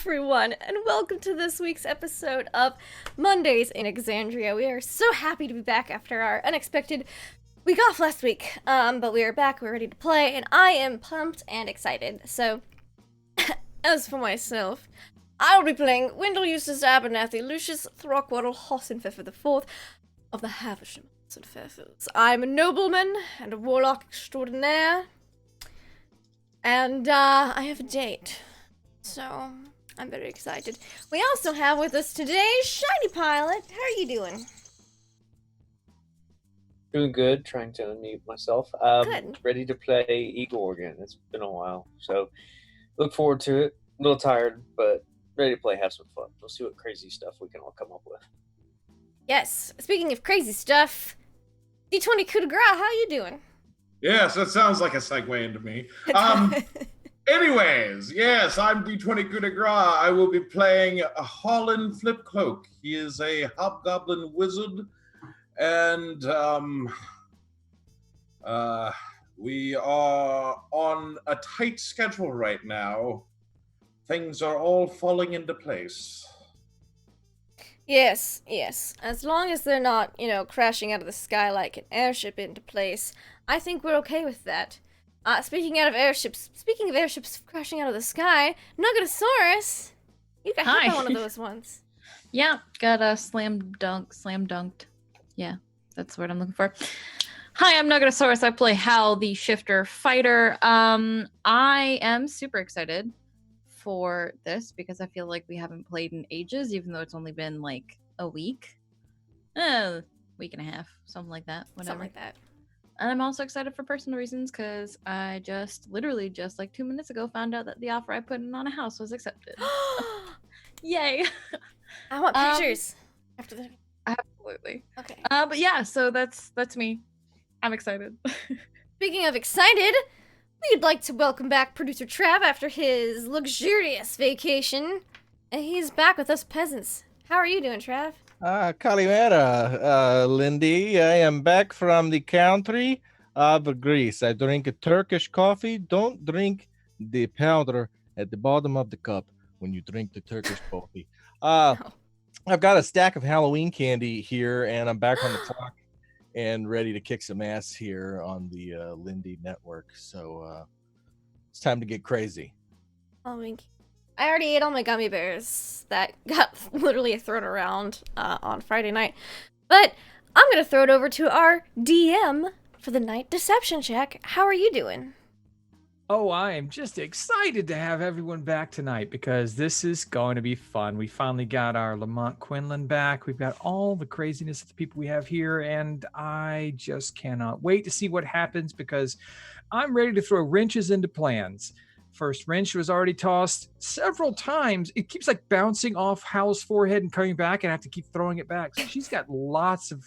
everyone, and welcome to this week's episode of Mondays in Exandria. We are so happy to be back after our unexpected week off last week, but we are back, we're ready to play, and I am pumped and excited. So, as for myself, I'll be playing Wendell Eustace Abernathy, Lucius Throckwaddle Hossenpfeffer IV of the Havisham Hossenpfeffers. I'm a nobleman and a warlock extraordinaire, and I have a date. So, I'm very excited. We also have with us today Shiny Pilot. How are you doing? Doing good, trying to unmute myself. Good. Ready to play Igor again. It's been a while, so look forward to it. A little tired, but ready to play, have some fun. We'll see what crazy stuff we can all come up with. Yes, speaking of crazy stuff, D20 coup de grace, how you doing? Yes, that sounds like a segue into me. Anyways, yes, I'm D20 Coup de Grace. I will be playing a Holland Flipcloak. He is a hobgoblin wizard, and we are on a tight schedule right now. Things are all falling into place. Yes. As long as they're not, crashing out of the sky like an airship into place, I think we're okay with that. Speaking of airships crashing out of the sky, Nugatosaurus, you got hit by one of those ones. Yeah, got slam dunked. Yeah, that's what I'm looking for. Hi, I'm Nugatosaurus. I play Hal, the Shifter Fighter. I am super excited for this because I feel like we haven't played in ages, even though it's only been like a week. Week and a half, something like that. Whatever. Something like that. And I'm also excited for personal reasons because I literally just like 2 minutes ago found out that the offer I put in on a house was accepted. Yay! I want pictures after the. Absolutely. Okay. But yeah, so that's me. I'm excited. Speaking of excited, we'd like to welcome back producer Trav after his luxurious vacation. And he's back with us peasants. How are you doing, Trav? Kalimera, Lindy. I am back from the country of Greece. I drink a Turkish coffee. Don't drink the powder at the bottom of the cup when you drink the Turkish coffee. I've got a stack of Halloween candy here, and I'm back on the clock and ready to kick some ass here on the Lindy network. So it's time to get crazy. Halloween. I already ate all my gummy bears that got literally thrown around on Friday night. But I'm going to throw it over to our DM for the night deception check. How are you doing? Oh, I am just excited to have everyone back tonight because this is going to be fun. We finally got our Lamont Quinlan back. We've got all the craziness of the people we have here, and I just cannot wait to see what happens because I'm ready to throw wrenches into plans. First wrench was already tossed several times. It keeps like bouncing off Hal's forehead and coming back, and I have to keep throwing it back. So she's got lots of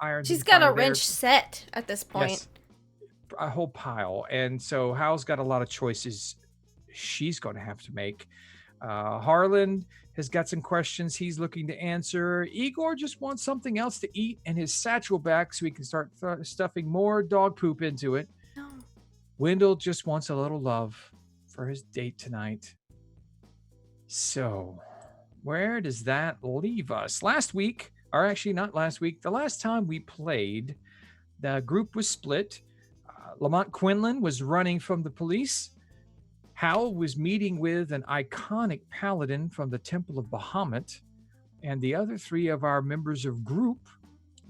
irons. She's got a wrench set at this point. Yes, a whole pile. And so Hal's got a lot of choices she's going to have to make. Harlan has got some questions he's looking to answer. Igor just wants something else to eat and his satchel back so he can start stuffing more dog poop into it. No. Wendell just wants a little love for his date tonight. So, where does that leave us? Last week, or actually not last week, the last time we played, the group was split. Lamont Quinlan was running from the police. Hal was meeting with an iconic paladin from the Temple of Bahamut. And the other three of our members of group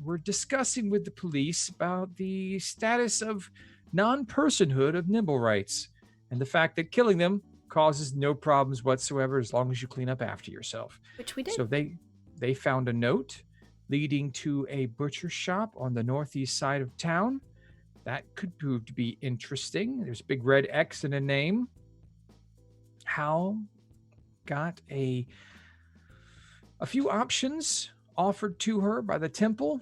were discussing with the police about the status of non-personhood of Nimblewrights and the fact that killing them causes no problems whatsoever as long as you clean up after yourself. Which we did. So they found a note leading to a butcher shop on the northeast side of town. That could prove to be interesting. There's a big red X and a name. Hal got a few options offered to her by the temple,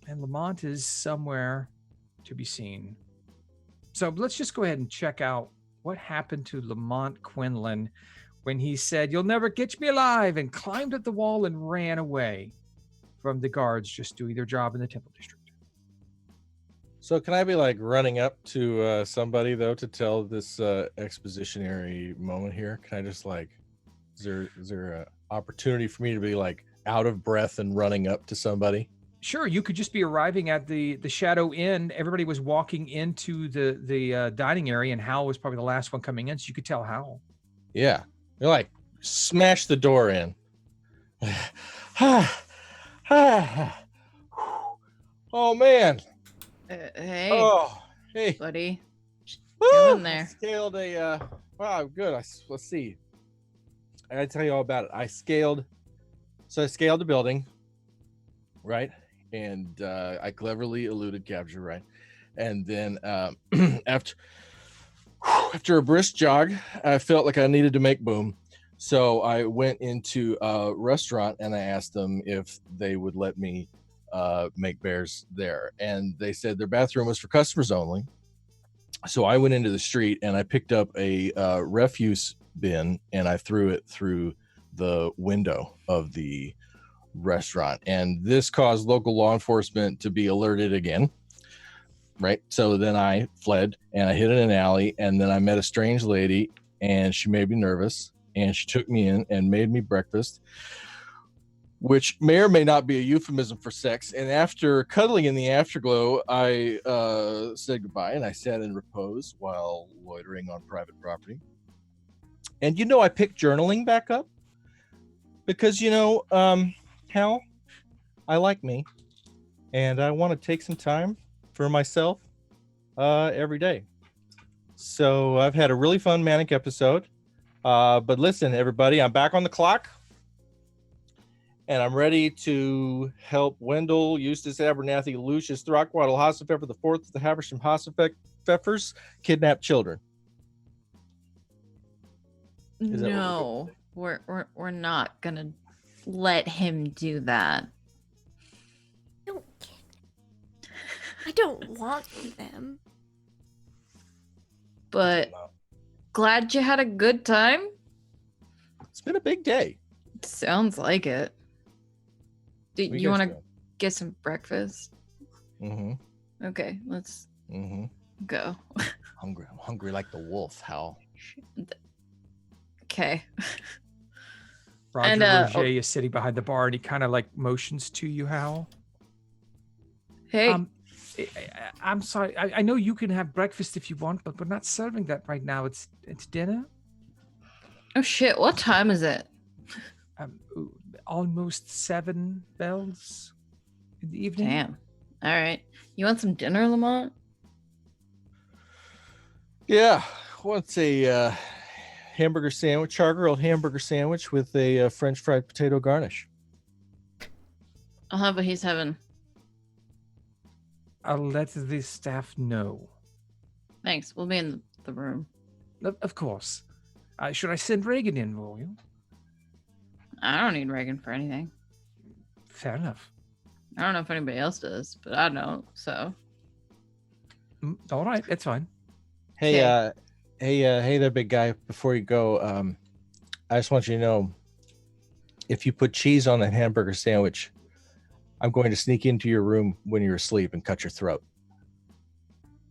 and Lamont is somewhere to be seen. So let's just go ahead and check out what happened to Lamont Quinlan when he said, "You'll never catch me alive," and climbed up the wall and ran away from the guards just doing their job in the temple district. So can I be like running up to somebody though to tell this expositionary moment here? Can I just like, is there a opportunity for me to be like out of breath and running up to somebody? Sure, you could just be arriving at the Shadow Inn. Everybody was walking into the dining area, and Hal was probably the last one coming in, so you could tell Hal. Yeah, you're like smash the door in. Oh man. Hey, Oh hey. buddy. Woo! Get in there. I scaled a wow, good. Let's see. I gotta tell you all about it. I scaled the building, right? And I cleverly eluded capture, right? And then after a brisk jog, I felt like I needed to make boom. So I went into a restaurant and I asked them if they would let me make bears there. And they said their bathroom was for customers only. So I went into the street and I picked up a refuse bin and I threw it through the window of the restaurant. And this caused local law enforcement to be alerted again. Right. So then I fled and I hid in an alley, and then I met a strange lady and she made me nervous and she took me in and made me breakfast, which may or may not be a euphemism for sex. And after cuddling in the afterglow, I said goodbye and I sat in repose while loitering on private property. And I picked journaling back up because, Hal, I like me and I want to take some time for myself every day. So I've had a really fun manic episode. But listen, everybody, I'm back on the clock. And I'm ready to help Wendell, Eustace Abernathy, Lucius Throckwaddle, Hossefeffer the Fourth, the Haversham Hossefeffers kidnap children. No, we're not gonna let him do that. I don't want them. But glad you had a good time. It's been a big day. Sounds like it. Do you want to get some breakfast? Mm-hmm. Okay, let's go. I'm hungry like the wolf, Hal. Okay. Roger Roger is sitting behind the bar and he kind of like motions to you, Hal. Hey. I'm sorry. I know you can have breakfast if you want, but we're not serving that right now. It's dinner. Oh shit! What time is it? Almost 7 bells in the evening. Damn. All right. You want some dinner, Lamont? Yeah. What's a hamburger sandwich, char-grilled hamburger sandwich with a French fried potato garnish? I'll have what he's having. I'll let the staff know. Thanks. We'll be in the room. Of course. Should I send Reagan in for you? I don't need Reagan for anything. Fair enough. I don't know if anybody else does, but I don't, so. All right, that's fine. Hey, hey there, big guy. Before you go, I just want you to know, if you put cheese on that hamburger sandwich, I'm going to sneak into your room when you're asleep and cut your throat.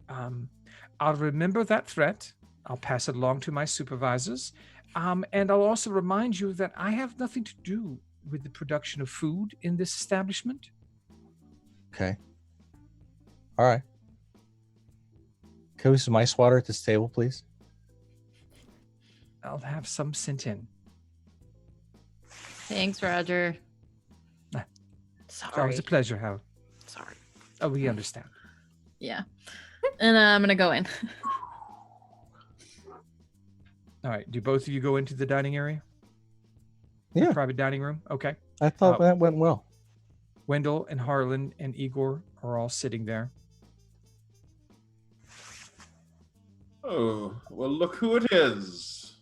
I'll remember that threat. I'll pass it along to my supervisors. And I'll also remind you that I have nothing to do with the production of food in this establishment. Okay. All right. Can we have some ice water at this table, please? I'll have some sent in. Thanks, Roger. Sorry. It's always a pleasure, Hal. Sorry. Oh, we understand. Yeah. And I'm going to go in. All right. Do both of you go into the dining area? Yeah. The private dining room? Okay. I thought that went well. Wendell and Harlan and Igor are all sitting there. Oh, well, look who it is.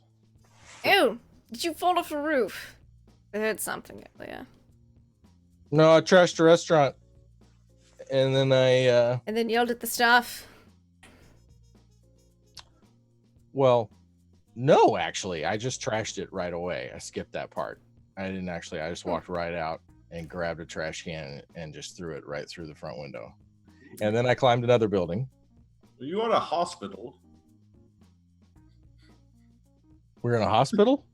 Ew, did you fall off a roof? I heard something earlier. No, I trashed the restaurant. And then And then yelled at the staff. Well, no, actually. I just trashed it right away. I skipped that part. I didn't actually. I just walked right out and grabbed a trash can and just threw it right through the front window. And then I climbed another building. You are a hospital. We're in a hospital?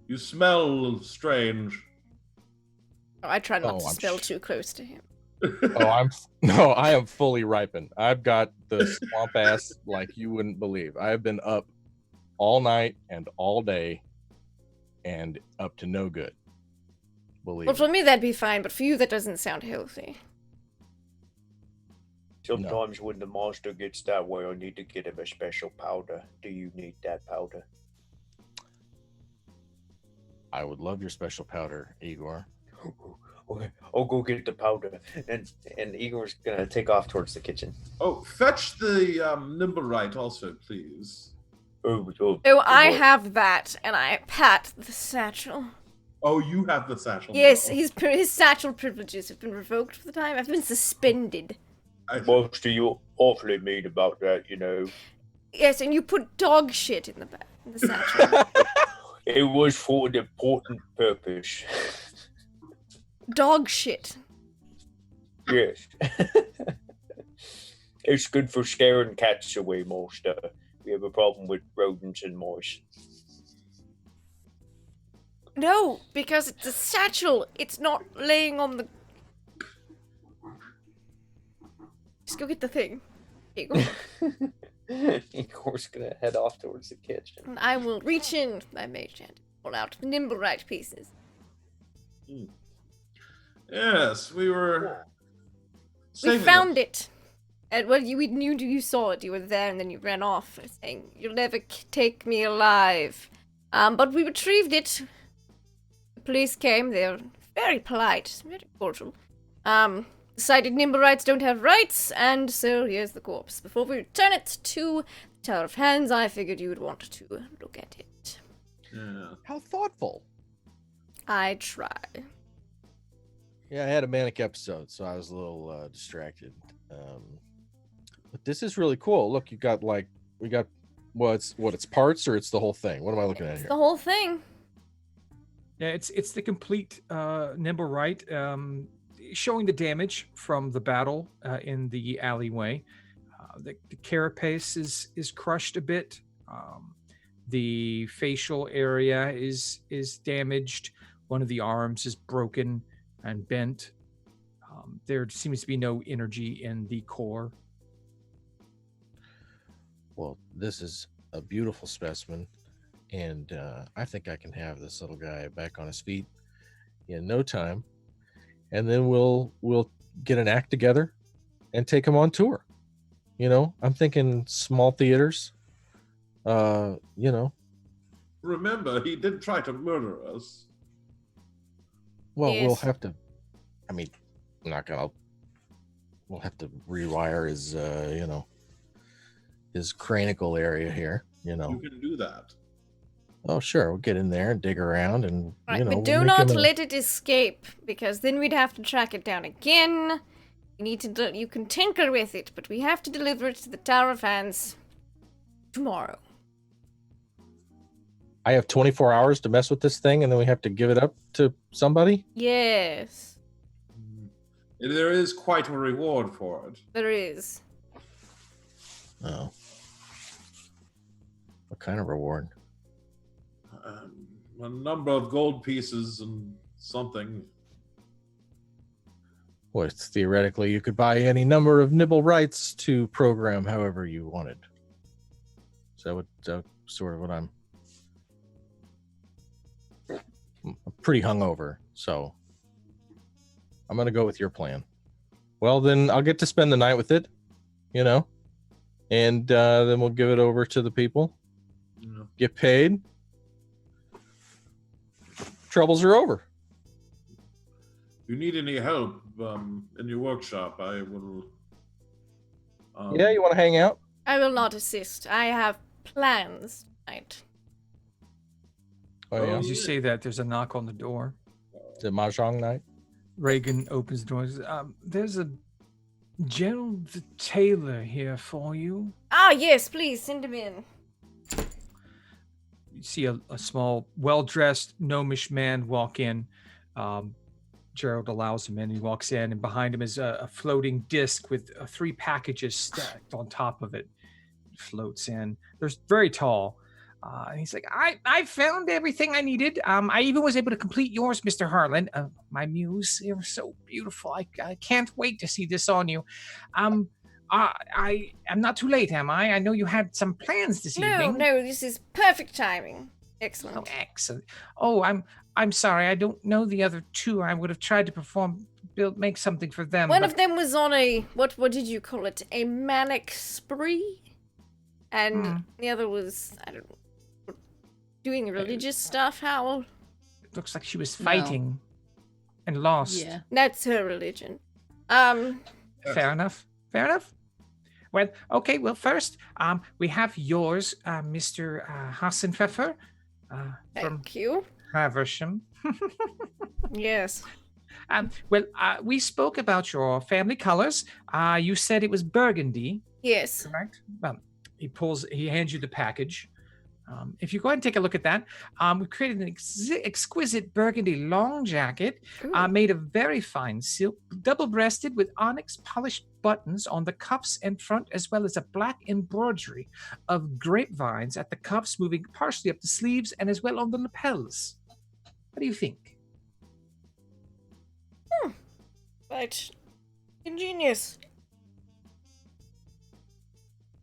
You smell strange. Oh, I try not Oh, to I'm spell too close to him. I am fully ripened. I've got the swamp ass like you wouldn't believe. I have been up all night and all day and up to no good. Believe Well, me. for me that'd be fine, but for you that doesn't sound healthy. Sometimes when the monster gets that way, I need to get him a special powder. Do you need that powder? I would love your special powder, Igor. Okay, I'll go get the powder. And Igor's gonna take off towards the kitchen. Oh, fetch the Nimblewright also, please. Oh, I boy. have that, and I pat the satchel. Oh, you have the satchel. Yes, now. his satchel privileges have been revoked for the time. I've been suspended. Most of you awfully mean about that, you know. Yes, and you put dog shit in the satchel. It was for an important purpose. Dog shit. Yes. It's good for scaring cats away, most. We have a problem with rodents and mice. No, because it's a satchel. It's not laying on the... Just go get the thing. Igor. Igor's gonna head off towards the kitchen. And I will reach in with my mage hand, pull out the Nimblewright pieces. Yes, we were. We found it. And well, we knew you saw it. You were there, and then you ran off, saying, "You'll never take me alive." But we retrieved it. The police came. They're very polite, very cordial. Decided Nimblewrights don't have rights, and so here's the corpse. Before we return it to the Tower of Hands, I figured you would want to look at it. Yeah. How thoughtful. I try. Yeah, I had a manic episode, so I was a little distracted. But this is really cool. Look, we got it's parts or it's the whole thing. What am I looking at It's here? the whole thing. Yeah, it's the complete Nimblewright, showing the damage from the battle in the alleyway. The carapace is crushed a bit. The facial area is damaged. One of the arms is broken and bent. There seems to be no energy in the core. Well, this is a beautiful specimen, and I think I can have this little guy back on his feet in no time, and then we'll get an act together and take him on tour. You know, I'm thinking small theaters. You know. Remember, he did try to murder us. Well, Yes. we'll have to. I mean, we'll have to rewire his, his cranial area here. You know. You can do that. Oh, sure. We'll get in there and dig around, and Right, but we'll do make not him a- let it escape, because then we'd have to track it down again. You need to. You can tinker with it, but we have to deliver it to the Tower of Hands tomorrow. I have 24 hours to mess with this thing, and then we have to give it up to somebody. Yes, There is quite a reward for it. there is. Oh, what kind of reward? A number of gold pieces and something. Well, it's theoretically, you could buy any number of nibble rights to program however you wanted. So that's sort of what I'm pretty hungover, so I'm gonna go with your plan. Well, then I'll get to spend the night with it, and then we'll give it over to the people. Yeah. Get paid. Troubles are over. If you need any help in your workshop, I will. Yeah, you want to hang out? I will not assist. I have plans tonight. Oh yeah. As you say that, there's a knock on the door. Is it mahjong night? Reagan opens the door and says, there's a Gerald Taylor here for you. Ah, yes, please send him in. You see a small, well-dressed, gnomish man walk in. Gerald allows him in. He walks in, and behind him is a floating disc with 3 packages stacked on top of it. He floats in. They're very tall. And he's like, I found everything I needed. I even was able to complete yours, Mr. Harlan. My muse, you're so beautiful. I can't wait to see this on you. I'm not too late, am I? I know you had some plans this evening. No, this is perfect timing. Excellent. Oh, excellent. Oh, I'm sorry. I don't know the other 2. I would have tried to make something for them. One of them was on a, what did you call it? A manic spree? And the other was, I don't know, doing religious stuff, Howell? Looks like she was fighting and lost. Yeah. That's her religion. Fair enough. Well, okay. Well, first, we have yours, Mr. Hassenpfeffer. From Thank you. Haversham. Yes. Well, we spoke about your family colors. You said it was burgundy, Yes. correct? Well, he hands you the package. If you go ahead and take a look at that, we created an exquisite burgundy long jacket made of very fine silk, double-breasted with onyx polished buttons on the cuffs and front, as well as a black embroidery of grapevines at the cuffs, moving partially up the sleeves and as well on the lapels. What do you think? Right. Ingenious.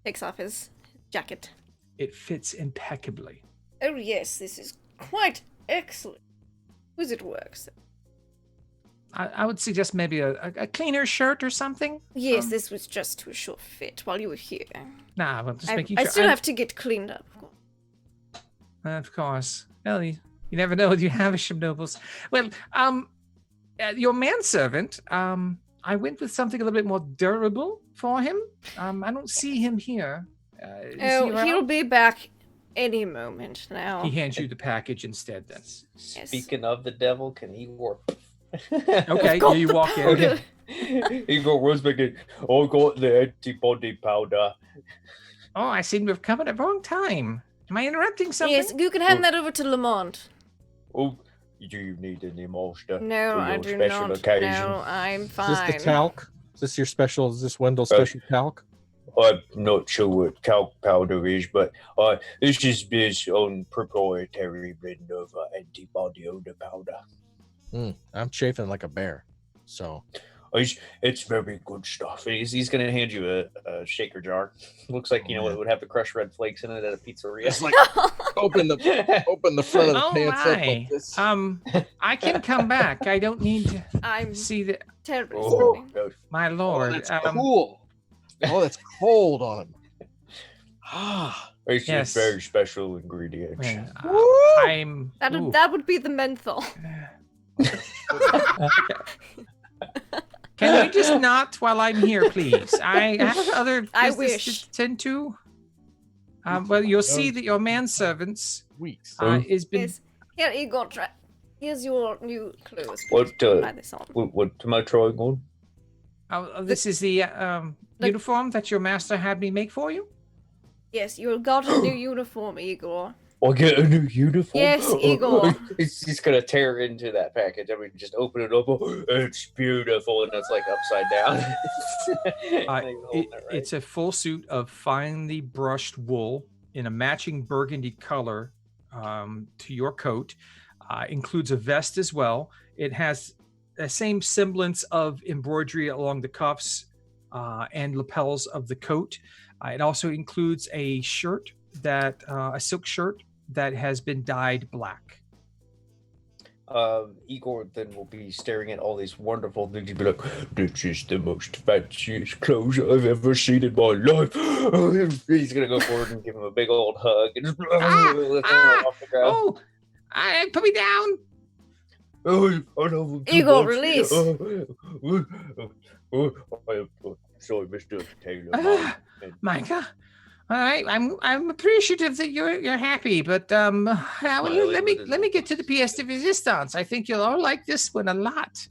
Takes off his jacket. It fits impeccably. Oh yes, this is quite excellent. Wizard works. I would suggest maybe a cleaner shirt or something. Yes, this was just too short fit while you were here. Nah, well, just I making sure. still have to get cleaned up. Of course. Well, you never know with you Havisham nobles. Well, your manservant, I went with something a little bit more durable for him. I don't see him here. He'll be back any moment now. He hands you the package instead then. Speaking of the devil, can he work? Okay, yeah, you walk in. He got Rosberg. I got the antibody powder. Oh, I seem to have come at the wrong time. Am I interrupting something? Yes, you can hand that over to Lamont. Oh, do you need any monster? No, for I your do special not. occasion? No, I'm Is fine. this the talc? Is this your special? Is this Wendell's special talc? I'm not sure what talc powder is, but this is his own proprietary blend of antibody odor powder. I'm chafing like a bear. So it's very good stuff. He's going to hand you a shaker jar. Looks like, it would have the crushed red flakes in it at a pizzeria. it's like open the front of the pants up like this. I can come back. I don't need to I'm see the terribly Oh, sorry. gosh. my lord. That's cool. Oh, that's cold on him. It's Yes. a very special ingredient. I'm. ooh. That would be the menthol. Can you just not while I'm here, please? I have other I business wish. to tend to. Well, you'll see that your manservants Weeks. is been. Yes. Here, Igor, try. Here's your new clothes. What Try this on. what am I trying on? This is the uniform that your master had me make for you. Yes, you got a new uniform, Igor. I get a new uniform. Yes, Igor. He's gonna tear into that package. I mean, just open it up. Oh, it's beautiful, and it's like upside down. It's a full suit of finely brushed wool in a matching burgundy color to your coat. Includes a vest as well. It has the same semblance of embroidery along the cuffs and lapels of the coat. It also includes a shirt a silk shirt that has been dyed black. Igor then will be staring at all these wonderful things. He'll be like, "This is the most fanciest clothes I've ever seen in my life." He's gonna go forward and give him a big old hug and just lift him off the ground. Put me down. I know. Igor, release. Sorry, Mr. Taylor. Micah. All right, I'm appreciative that you're happy, but now let me get to the pièce de résistance. I think you'll all like this one a lot.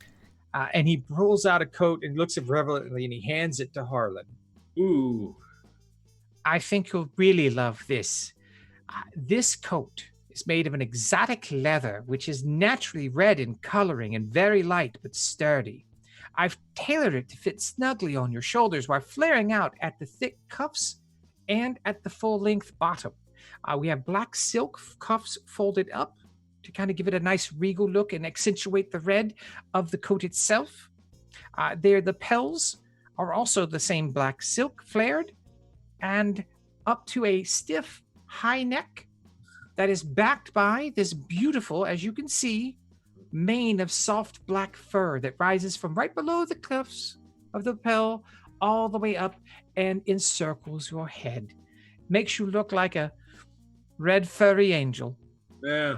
And he pulls out a coat and looks at reverently, and he hands it to Harlan. Ooh. I think you'll really love this. This coat is made of an exotic leather, which is naturally red in coloring and very light but sturdy. I've tailored it to fit snugly on your shoulders while flaring out at the thick cuffs and at the full-length bottom. We have black silk cuffs folded up to kind of give it a nice regal look and accentuate the red of the coat itself. The lapels are also the same black silk flared and up to a stiff high neck that is backed by this beautiful, as you can see, mane of soft black fur that rises from right below the cuffs of the lapel all the way up and encircles your head. Makes you look like a red furry angel. Yeah.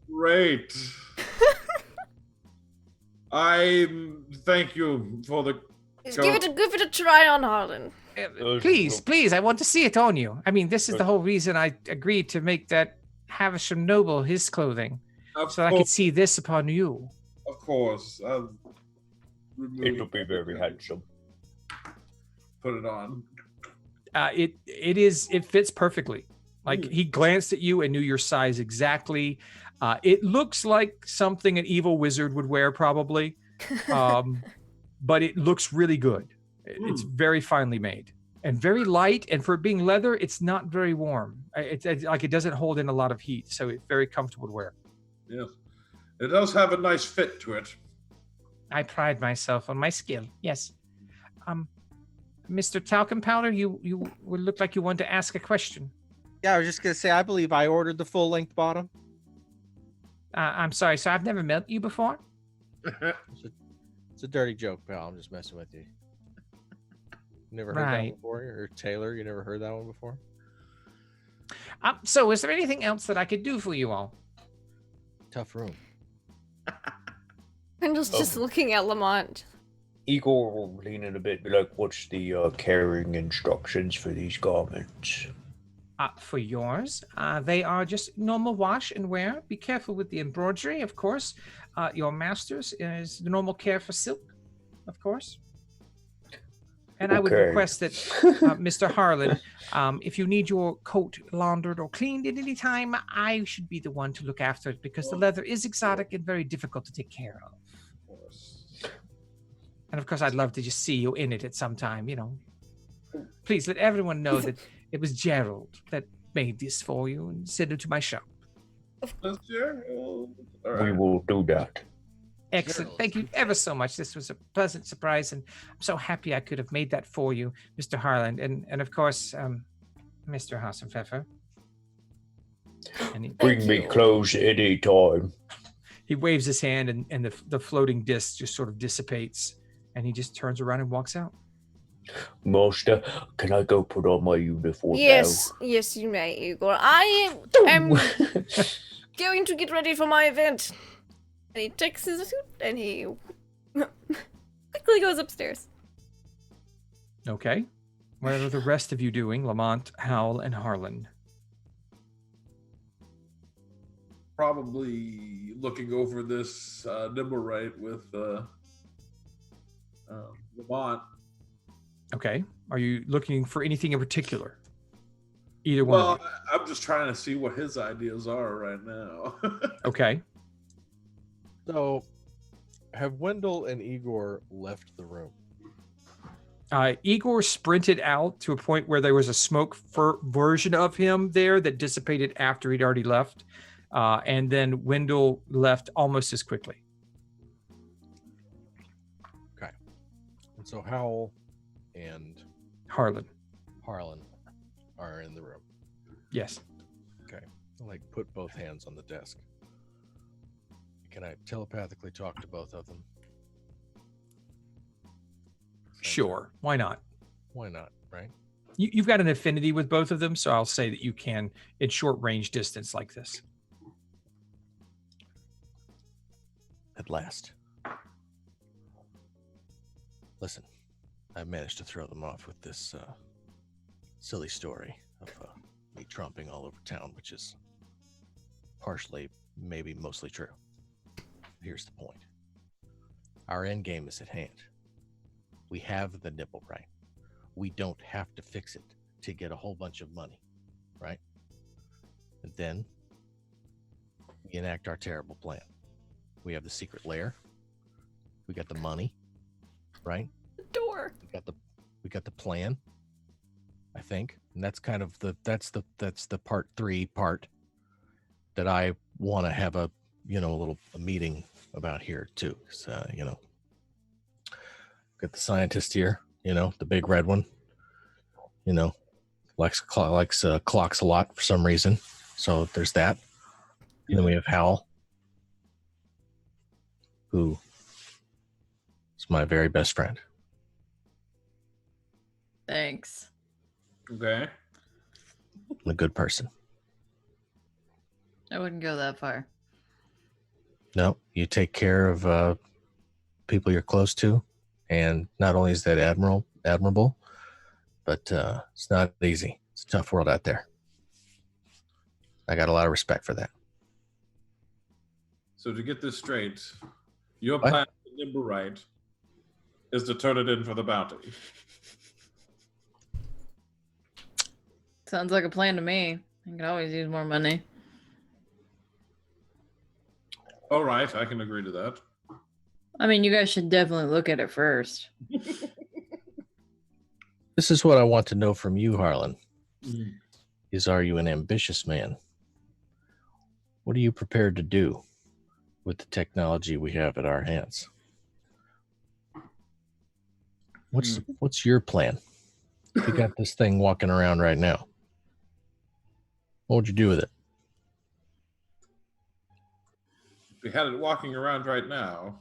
Great. I thank you for the. Just give it a try on Harlan. Please, I want to see it on you. I mean, this is the whole reason I agreed to make that Havisham Noble his clothing, so I could see this upon you. Of course. It'll be very handsome. Put it on. It fits perfecly. Like he glanced at you and knew your size exactly. It looks like something an evil wizard would wear probably, but it looks really good. It's very finely made and very light. And for it being leather, it's not very warm. It's like it doesn't hold in a lot of heat, so it's very comfortable to wear. Yes, it does have a nice fit to it. I pride myself on my skill. Yes. Mr. Talcum Powder, you would look like you wanted to ask a question. Yeah, I was just gonna say, I believe I ordered the full length bottom. I'm sorry, so I've never met you before? It's a dirty joke, pal. I'm just messing with you. Never heard that one before? Or Taylor, you never heard that one before? So is there anything else that I could do for you all? Tough room. Randall's just looking at Lamont. Igor will lean in a bit, be like, what's the carrying instructions for these garments? For yours, they are just normal wash and wear. Be careful with the embroidery, of course. Your master's is the normal care for silk, of course. And I would request that, Mr. Harlan, if you need your coat laundered or cleaned at any time, I should be the one to look after it because the leather is exotic and very difficult to take care of. Of course. And of course, I'd love to just see you in it at some time, you know. Please let everyone know that it was Gerald that made this for you and sent it to my shop. Gerald. We will do that. Excellent. Thank you ever so much. This was a pleasant surprise, and I'm so happy I could have made that for you, Mr. Harlan, and of course, Mr. Hassenpfeffer. Bring me clothes any time. He waves his hand, and the floating disc just sort of dissipates, and he just turns around and walks out. Master, can I go put on my uniform Yes, you may, Igor. I am going to get ready for my event. And he takes his suit and he quickly goes upstairs. Okay. What are the rest of you doing, Lamont, Howell, and Harlan? Probably looking over this Nimblewright with Lamont. Okay. Are you looking for anything in particular? Either one. Well, I'm just trying to see what his ideas are right now. Okay. So, have Wendell and Igor left the room? Igor sprinted out to a point where there was a smoke version of him there that dissipated after he'd already left. And then Wendell left almost as quickly. Okay. And so Howell and Harlan are in the room. Yes. Okay. I'll put both hands on the desk. Can I telepathically talk to both of them? Sure. Why not? Why not, right? You've got an affinity with both of them, so I'll say that you can in short range distance like this. At last. Listen, I've managed to throw them off with this silly story of me tromping all over town, which is partially, maybe mostly true. Here's the point. Our end game is at hand. We have the Nimblewright. We don't have to fix it to get a whole bunch of money, right? And then we enact our terrible plan. We have the secret lair. We got the money, right? The door. We got the plan, I think. And that's kind of that's the part 3 part that I want to have a meeting about here too. So, got the scientist here, the big red one, likes clocks a lot for some reason. So there's that. And then we have Hal, who is my very best friend. Thanks. Okay. I'm a good person. I wouldn't go that far. No, you take care of people you're close to, and not only is that admirable, but it's not easy. It's a tough world out there. I got a lot of respect for that. So to get this straight, your What? plan for Nimblewright is to turn it in for the bounty. Sounds like a plan to me. I could always use more money. All right, I can agree to that. I mean, you guys should definitely look at it first. This is what I want to know from you, Harlan. Mm. Are you an ambitious man? What are you prepared to do with the technology we have at our hands? What's your plan? You got this thing walking around right now. What would you do with it? If we had it walking around right now,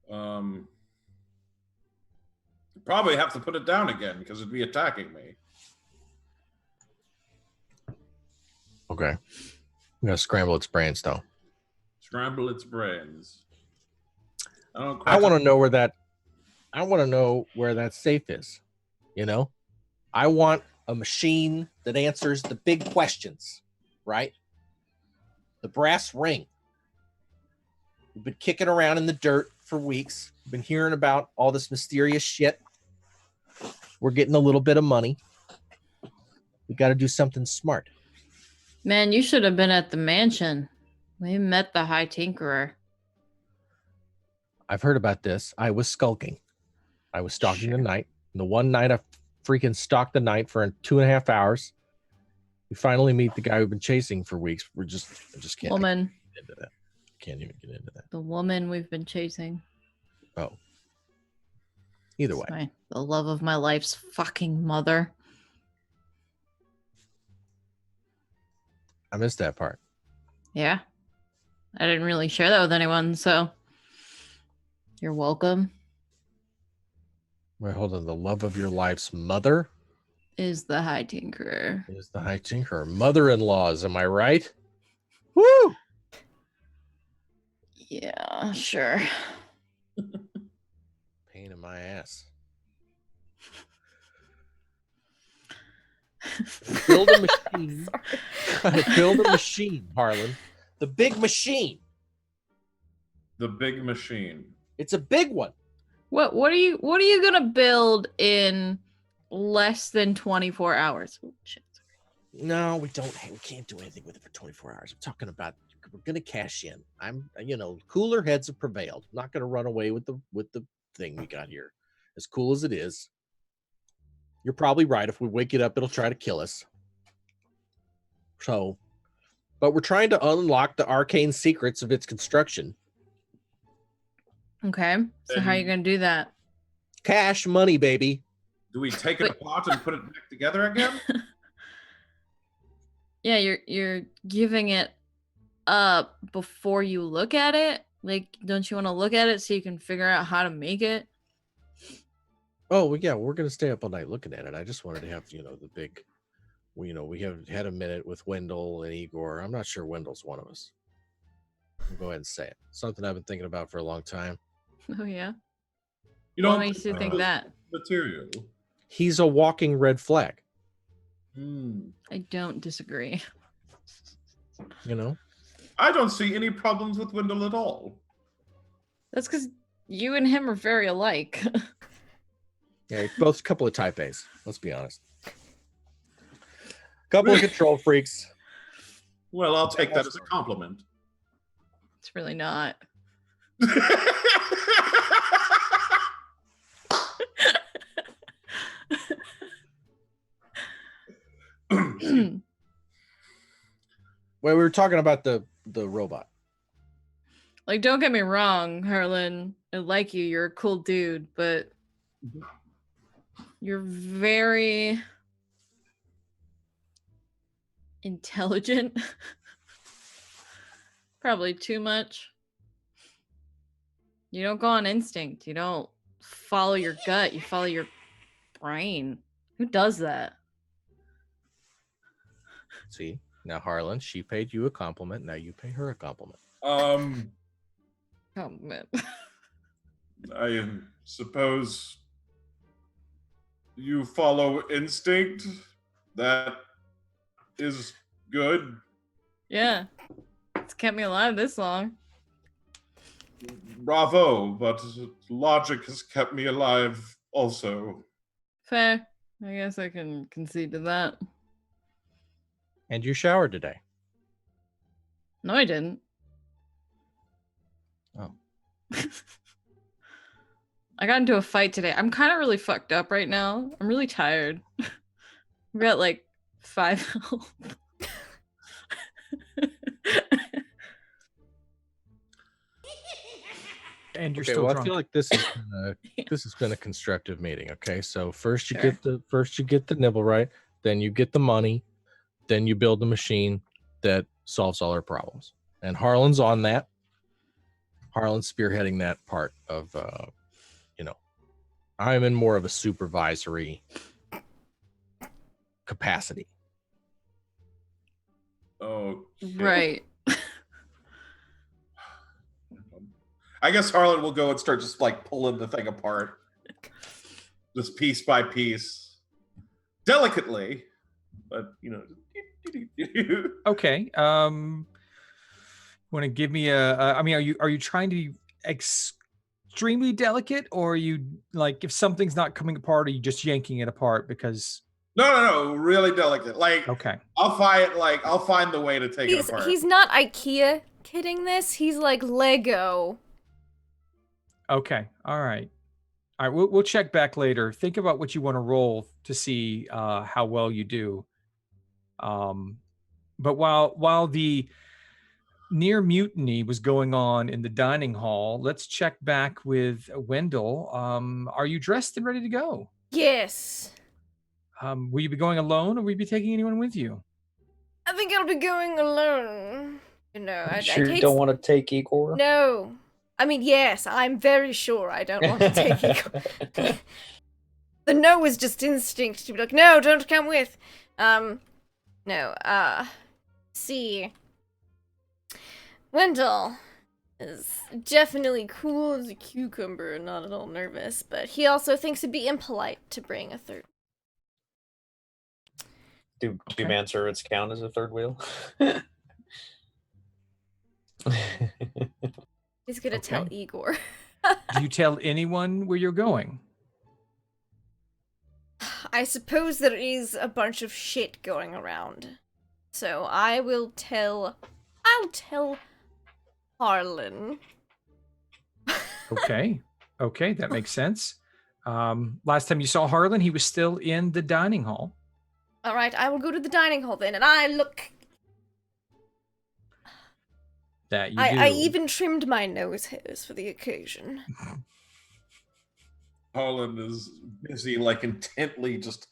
you'd probably have to put it down again because it'd be attacking me. Okay. I'm gonna scramble its brains though. Scramble its brains. I want to know where that safe is. I want a machine that answers the big questions, right? The brass ring. We've been kicking around in the dirt for weeks. We've been hearing about all this mysterious shit. We're getting a little bit of money. We got to do something smart. Man, you should have been at the mansion. We met the High Tinkerer. I've heard about this. I was skulking. I was stalking the night. And the one night I freaking stalked the night for 2.5 hours. We finally meet the guy we've been chasing for weeks. I just can't Woman. get into that. Can't even get into that. The woman we've been chasing. Oh. Either way. The love of my life's fucking mother. I missed that part. Yeah. I didn't really share that with anyone, so you're welcome. Wait, hold on. The love of your life's mother Is the High Tinkerer. is the High Tinkerer. Mother-in-laws, am I right? Woo! Yeah, sure. Pain in my ass. Build a machine. Build a machine, Harlan. The big machine. The big machine. It's a big one. What are you gonna build in less than 24 hours? Oh, shit. No, we don't. We can't do anything with it for 24 hours. I'm talking about we're gonna cash in. Cooler heads have prevailed. I'm not gonna run away with the thing we got here. As cool as it is. You're probably right. If we wake it up, it'll try to kill us. So, but we're trying to unlock the arcane secrets of its construction. Okay. So how are you gonna do that? Cash money, baby. Do we take it apart and put it back together again? Yeah, you're giving it up before you look at it. Like, don't you want to look at it so you can figure out how to make it? Oh, well, yeah, we're going to stay up all night looking at it. I just wanted to have, the big, we have had a minute with Wendell and Igor. I'm not sure Wendell's one of us. I'll go ahead and say it. Something I've been thinking about for a long time. Oh, yeah? You What don't makes you think that? material. He's a walking red flag. I don't disagree. I don't see any problems with Wendell at all. That's because you and him are very alike. Yeah, both a couple of type A's. Let's be honest. Couple of control freaks. Well, I'll take that as a compliment. It's really not. Well, we were talking about the robot. Like, don't get me wrong, Harlan. I like you. You're a cool dude, but you're very intelligent. Probably too much. You don't go on instinct. You don't follow your gut. You follow your brain. Who does that? See, now Harlan, she paid you a compliment. Now you pay her a compliment. Compliment. I suppose you follow instinct. That is good. Yeah. It's kept me alive this long. Bravo, but logic has kept me alive also. Fair. I guess I can concede to that. And you showered today. No, I didn't. Oh. I got into a fight today. I'm kind of really fucked up right now. I'm really tired. I've got like 5 health. And you're Okay, still well, drunk. I feel like this has been a constructive meeting. Okay, so first you Sure. get the Nimblewright, then you get the money, then you build the machine that solves all our problems. And Harlan's on that. Harlan's spearheading that part of, I'm in more of a supervisory capacity. Oh, Right. I guess Harlan will go and start just like pulling the thing apart, just piece by piece, delicately, but Okay. Want to give me I mean, are you trying to be extremely delicate, or are you like, if something's not coming apart, are you just yanking it apart because? No, really delicate. Like, Okay. I'll find the way to take it apart. He's not IKEA kidding this. He's like Lego. Okay. All right. We'll check back later. Think about what you want to roll to see how well you do. But while the near mutiny was going on in the dining hall, let's check back with Wendell. Are you dressed and ready to go? Yes. Will you be going alone, or will you be taking anyone with you? I think I'll be going alone. I Sure, you hate don't want to take Igor? No. I mean, yes, I'm very sure I don't want to take Igor. The no was just instinct to be like, no, don't come with. See. Wendell is definitely cool as a cucumber and not at all nervous, but he also thinks it'd be impolite to bring a third. Do Okay. manservants count as a third wheel? He's gonna tell Okay. Igor. Do you tell anyone where you're going? I suppose there is a bunch of shit going around. So I'll tell Harlan. Okay. Okay, that makes sense. Last time you saw Harlan, he was still in the dining hall. Alright, I will go to the dining hall then, and I That you do. I even trimmed my nose hairs for the occasion. Harlan is busy, like intently, just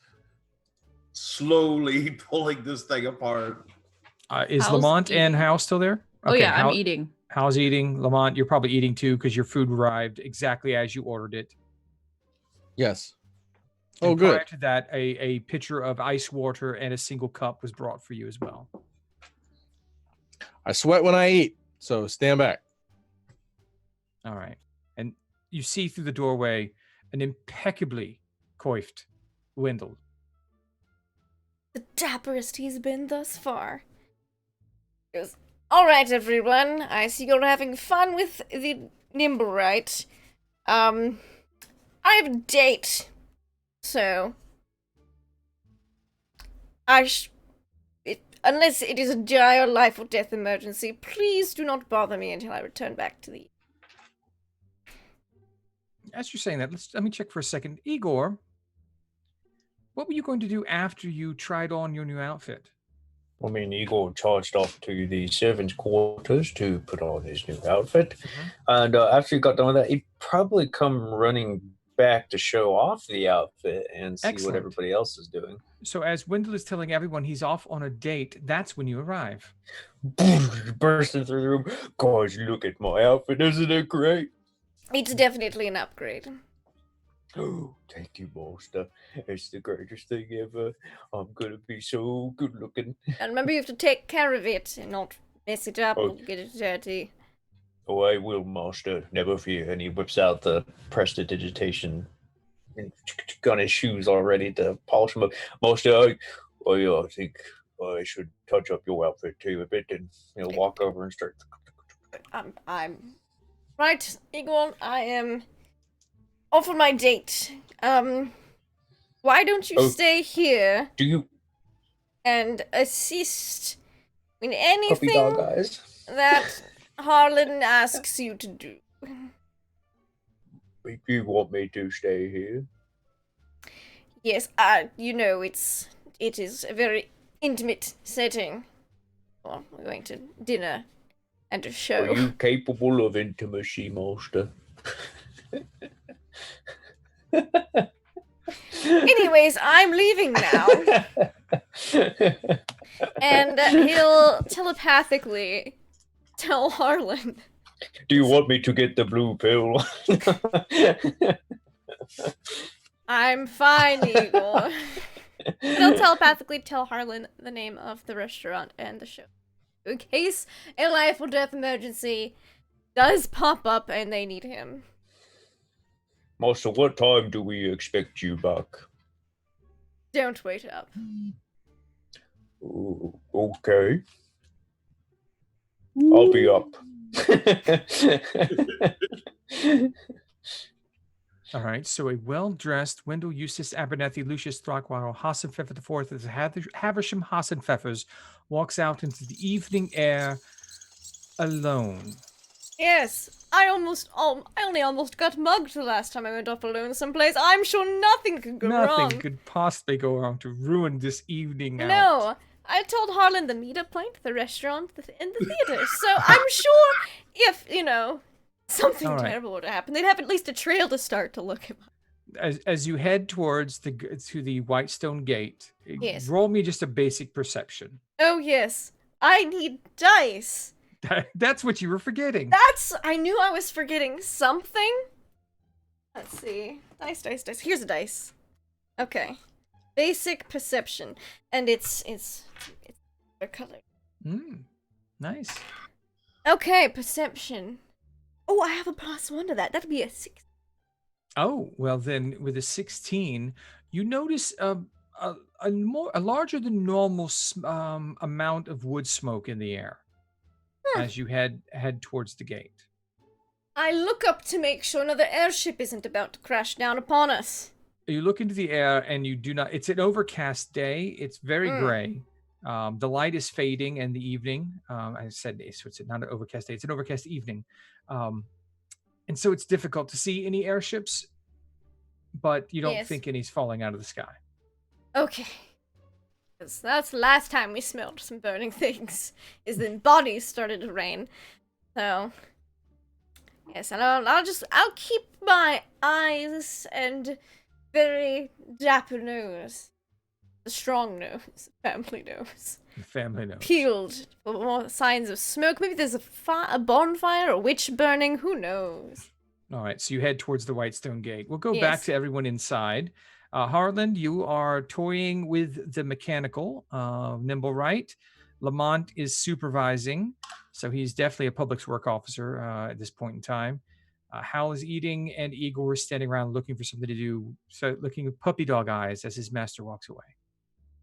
slowly pulling this thing apart. Is How's Lamont and eating? Hal still there? Oh Okay, yeah, I'm eating. Hal's eating. Lamont, you're probably eating too, because your food arrived exactly as you ordered it. Yes. And Oh, good. Prior to that, a pitcher of ice water and a single cup was brought for you as well. I sweat when I eat, so stand back. All right. And you see through the doorway an impeccably coiffed Wendell. The dapperest he's been thus far. He goes, alright everyone, I see you're having fun with the Nimblewright. I have a date. So unless it is a dire life or death emergency, please do not bother me until I return back to the... As you're saying that, let me check for a second. Igor, what were you going to do after you tried on your new outfit? I mean, Igor charged off to the servants' quarters to put on his new outfit. And after he got done with that, he'd probably come running back to show off the outfit and see Excellent. what everybody else is doing. So as Wendell is telling everyone he's off on a date, that's when you arrive. Bursting through the room. Guys, look at my outfit. Isn't it great? It's definitely an upgrade. Oh, thank you, Master. It's the greatest thing ever. I'm gonna be so good looking. And remember, you have to take care of it and not mess it up Oh. or get it dirty. Oh, I will, Master. Never fear. And he whips out the prestidigitation and got his shoes already to polish them up. Master, I think I should touch up your outfit too a bit, and walk over and start. I'm right, Igor. I am off on my date. Why don't you stay here Do you and assist in puppy dog anything eyes? that Harlan asks you to do? Do you want me to stay here? Yes, it is a very intimate setting. Well, we're going to dinner and a Are show. you capable of intimacy, Master? Anyways, I'm leaving now. And he'll telepathically tell Harlan. Do you want me to get the blue pill? I'm fine, Igor. He'll telepathically tell Harlan the name of the restaurant and the show. In case a life or death emergency does pop up and they need him. Master, what time do we expect you back? Don't wait up. Ooh, okay. I'll be up. All right, so a well-dressed Wendell Eustace Abernethy Lucius Throckwaddle Hassan Pfeffer IV as Haversham Hassan Pfeffers walks out into the evening air alone. Yes, I only almost got mugged the last time I went off alone someplace. I'm sure nothing could go wrong. Nothing could possibly go wrong to ruin this evening out. No, I told Harlan the meetup point, the restaurant, and the theater. So I'm sure if, something All right. terrible were to happen, they'd have at least a trail to start to look him up. As you head towards to the Whitestone Gate, Yes. roll me just a basic perception. Oh yes, I need dice. That's what you were forgetting. I knew I was forgetting something. Let's see. Dice. Here's a dice. Okay. Basic perception. And it's a color. Nice. Okay, perception. Oh, I have a +1 to that. That'd be a 6. Oh, well then with a 16, you notice a larger than normal amount of wood smoke in the air as you head towards the gate. I look up to make sure another airship isn't about to crash down upon us. You look into the air and you do not. It's an overcast day. It's very gray. The light is fading in the evening. I said so it's not an overcast day. It's an overcast evening. And so it's difficult to see any airships, but you don't think any's falling out of the sky. Okay. 'Cause that's the last time we smelled some burning things, is then bodies started to rain. So, yes, and I'll keep my eyes and very dapper nose, the strong nose, family nose, Family knows. peeled for more signs of smoke. Maybe there's a bonfire, a witch burning, who knows? All right, so you head towards the Whitestone Gate. We'll go back Yes. to everyone inside. Harland, you are toying with the mechanical. Nimblewright. Lamont is supervising, so he's definitely a public work officer at this point in time. Hal is eating, and Igor is standing around looking for something to do, so looking with puppy dog eyes as his master walks away.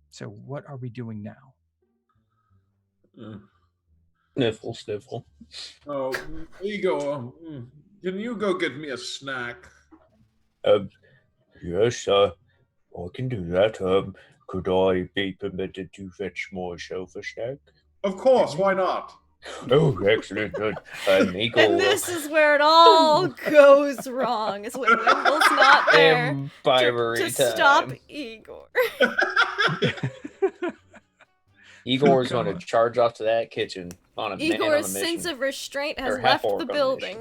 So what are we doing now? Sniffle. Oh, Igor, can you go get me a snack? Yes, I can do that. Could I be permitted to fetch myself a snack? Of course, why not? Oh, excellent. Good. And Igor And will this is where it all goes wrong. Is when Wimble's not there Imbibery to stop time. Igor. Igor's going to charge off to that kitchen on a man on a Igor's mission. sense of restraint has Or half left orc the on a building.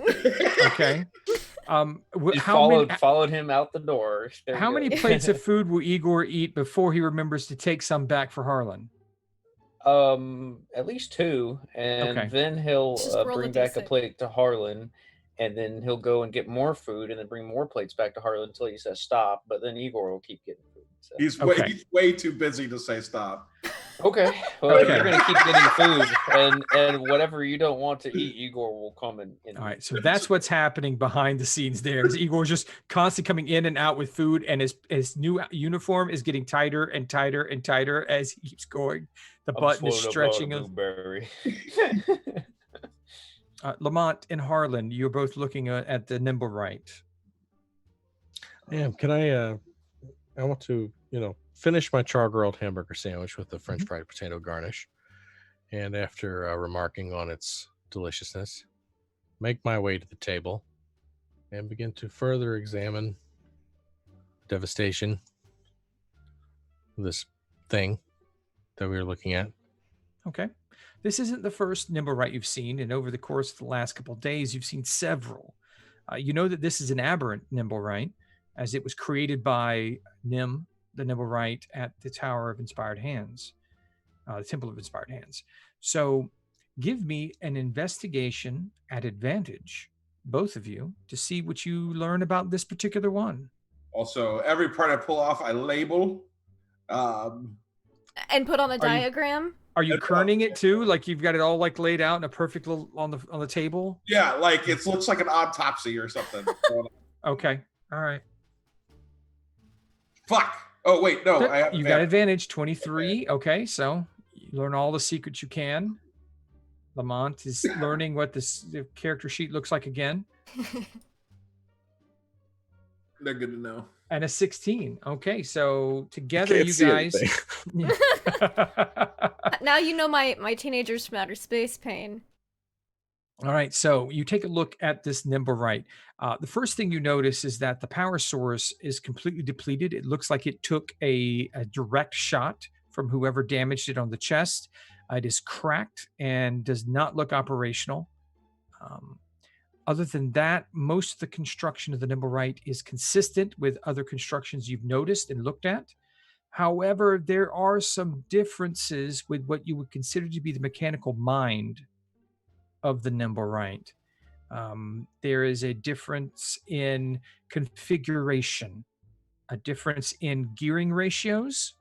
Okay. Just How many, followed him out the door. There how you many go. plates of food will Igor eat before he remembers to take some back for Harlan? At least 2, and Okay. then he'll Just roll a bring back a D6. plate to Harlan, and then he'll go and get more food, and then bring more plates back to Harlan until he says stop. But then Igor will keep getting food. So. He's Okay. way too busy to say stop. Okay. Well, if Okay. you're gonna keep getting food, and whatever you don't want to eat, Igor will come and All right, so that's what's happening behind the scenes there. Is Igor's just constantly coming in and out with food, and his new uniform is getting tighter and tighter and tighter as he keeps going. The I'm button is swallowing up stretching. all the blueberry. Lamont and Harlan, you're both looking at the Nimblewright. Damn, can I want to, finish my char-grilled hamburger sandwich with the French fried potato garnish. And after remarking on its deliciousness, make my way to the table and begin to further examine devastation of this thing that we were looking at. Okay. This isn't the first Nimblewright you've seen, and over the course of the last couple of days, you've seen several. You know that this is an aberrant Nimblewright, as it was created by Nim, the Nimblewright, at the Tower of Inspired Hands, the Temple of Inspired Hands. So give me an investigation at advantage, both of you, to see what you learn about this particular one. Also, every part I pull off, I label. And put on a diagram. Are you kerning it too? Like you've got it all like laid out in a perfect little on the table? Yeah, like it looks like an autopsy or something. Okay. All right. Fuck. Oh wait, no. You got advantage 23. Okay, so you learn all the secrets you can. Lamont is learning what the character sheet looks like again. They're good to know. And a 16. Okay, so together Can't you see guys. Now you know my teenagers from outer space pain. All right, so you take a look at this Nimblewright. The first thing you notice is that the power source is completely depleted. It looks like it took a direct shot from whoever damaged it on the chest. It is cracked and does not look operational. Other than that, most of the construction of the Nimblewright is consistent with other constructions you've noticed and looked at. However, there are some differences with what you would consider to be the mechanical mind of the Nimblewright. There is a difference in configuration, a difference in gearing ratios,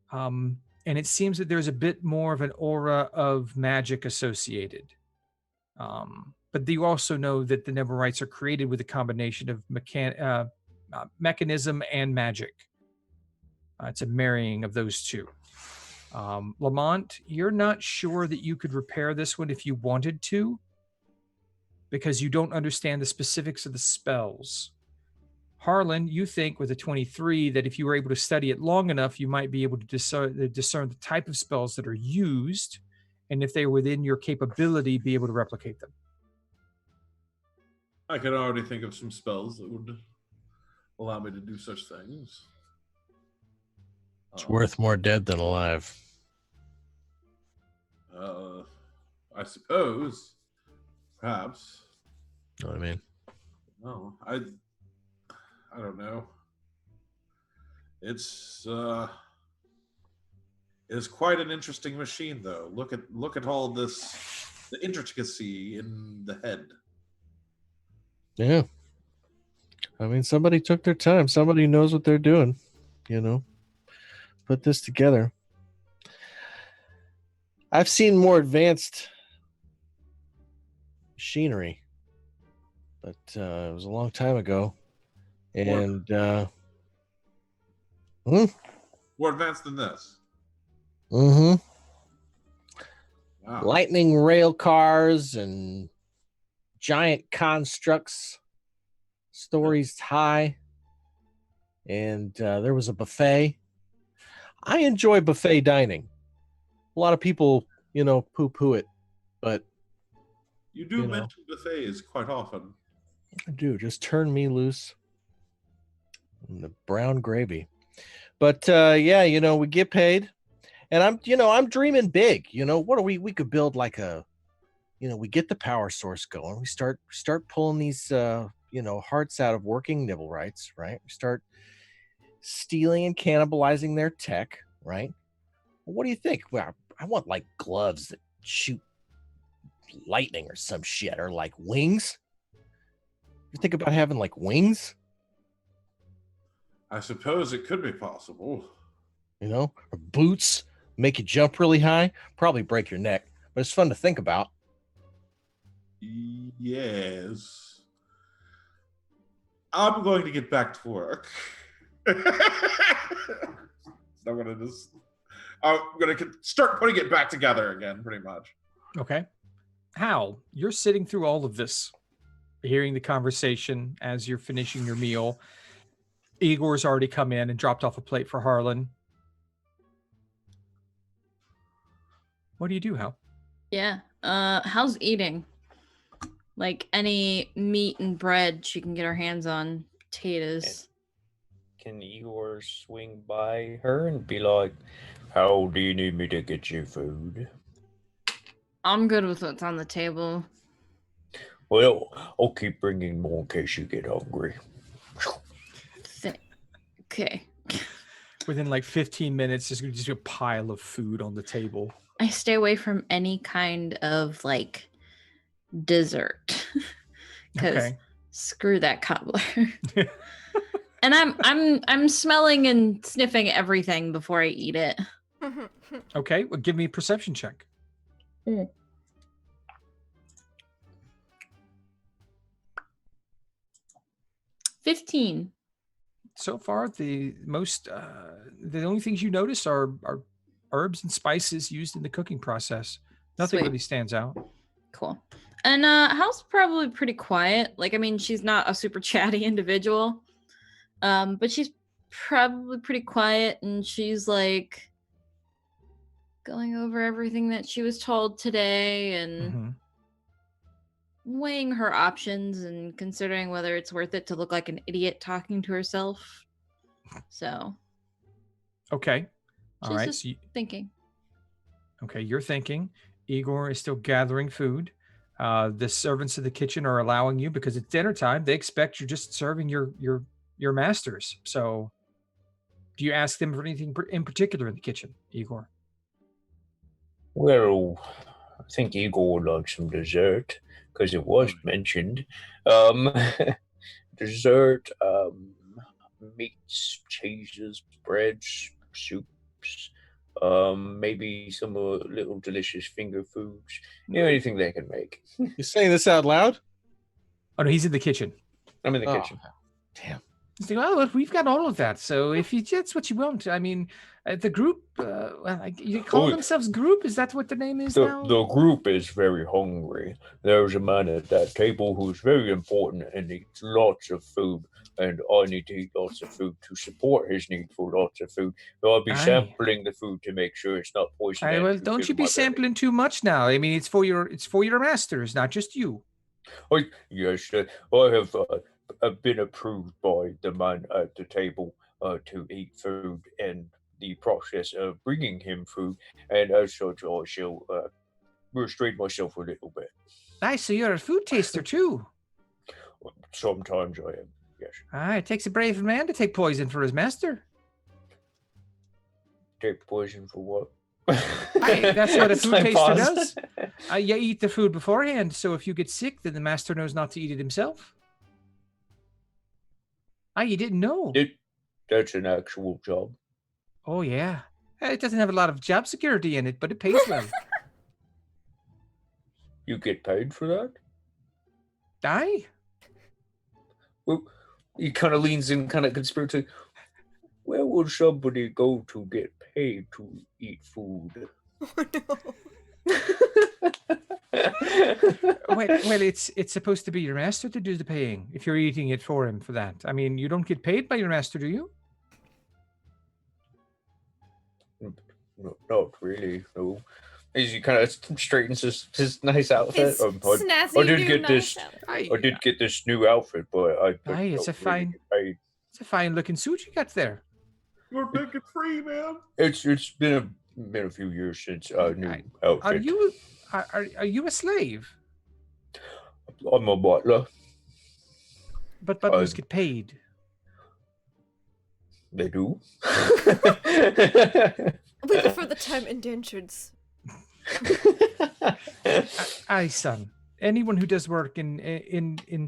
and it seems that there's a bit more of an aura of magic associated. But you also know that the Nimblewrights are created with a combination of mechanism and magic. It's a marrying of those two. Lamont, you're not sure that you could repair this one if you wanted to, because you don't understand the specifics of the spells. Harlan, you think with a 23 that if you were able to study it long enough, you might be able to discern the type of spells that are used, and if they are within your capability, be able to replicate them. I could already think of some spells that would allow me to do such things. It's worth more dead than alive. I suppose, perhaps. You know what I mean? No, I don't know. It's quite an interesting machine, though. Look at all this, the intricacy in the head. Yeah. I mean, somebody took their time. Somebody knows what they're doing, Put this together. I've seen more advanced machinery, but it was a long time ago. And More advanced than this. Wow. Lightning rail cars and giant constructs, stories high, and there was a buffet. I enjoy buffet dining. A lot of people, poo-poo it, but You do You know. mention buffets quite often. I do. Just turn me loose in the brown gravy. But yeah, we get paid, and I'm dreaming big. What are we could build like we get the power source going. We start pulling these hearts out of working Nimblewrights, right? We start stealing and cannibalizing their tech, right? What do you think? Well, I want like gloves that shoot lightning or some shit, or like wings. You think about having like wings, I suppose it could be possible. or boots, make you jump really high, probably break your neck, but it's fun to think about. Yes. I'm going to get back to work. I'm gonna start putting it back together again, pretty much. Okay. Hal, you're sitting through all of this, hearing the conversation as you're finishing your meal. Igor's already come in and dropped off a plate for Harlan. What do you do, Hal? Yeah. How's eating? Like any meat and bread she can get her hands on. Potatoes. Can Igor swing by her and be like, how do you need me to get you food? I'm good with what's on the table. Well, I'll keep bringing more in case you get hungry. Okay. Within like 15 minutes, there's going to just be a pile of food on the table. I stay away from any kind of like dessert. Because Okay. screw that cobbler. And I'm smelling and sniffing everything before I eat it. Okay, well, give me a perception check. 15. So far, the only things you notice are herbs and spices used in the cooking process. Nothing Sweet. really stands out. Cool. And Hal's probably pretty quiet. Like, I mean, she's not a super chatty individual. But she's probably pretty quiet, and she's like going over everything that she was told today and weighing her options and considering whether it's worth it to look like an idiot talking to herself. So. Okay. All She's right. just thinking. Okay, you're thinking. Igor is still gathering food. The servants of the kitchen are allowing you because it's dinner time. They expect you're just serving your masters. So, do you ask them for anything in particular in the kitchen, Igor? Well, I think Igor would like some dessert because it was mentioned. Dessert, meats, cheeses, breads, soups, maybe some little delicious finger foods. Anything they can make. You saying this out loud? Oh no, he's in the kitchen. I'm in the Oh, kitchen. Damn. He's like, well, we've got all of that. So if that's what you want, I mean, the group, you call themselves group? Is that what the name is now? The group is very hungry. There's a man at that table who's very important and needs lots of food. And I need to eat lots of food to support his need for lots of food. So I'll be sampling the food to make sure it's not poisonous. Well, don't you be sampling too much now. I mean, it's for your masters, not just you. Yes, I have been approved by the man at the table to eat food and the process of bringing him food, and as such, I shall restrain myself a little bit. Nice, so you're a food taster too. Sometimes I am, yes. It takes a brave man to take poison for his master. Take poison for what? That's what a food taster does. You eat the food beforehand, so if you get sick, then the master knows not to eat it himself. You didn't know? That's an actual job. Oh, yeah. It doesn't have a lot of job security in it, but it pays well. You get paid for that? Aye. Well, he kind of leans in, kind of conspiracy. Where would somebody go to get paid to eat food? Oh, no. Well, it's supposed to be your master to do the paying if you're eating it for him for that. I mean, you don't get paid by your master, do you? not really. No. As he kind of straightens his nice outfit. His snazzy did new get nice this- outfit. I did get this new outfit, but I Aye, it's don't a fine- get paid. It's a fine looking suit you got there. We're making free, man. It's been a few years since new Are outfit. are you a slave? I'm a butler. But butlers get paid. They do. We prefer the term indentures. Aye, son. Anyone who does work in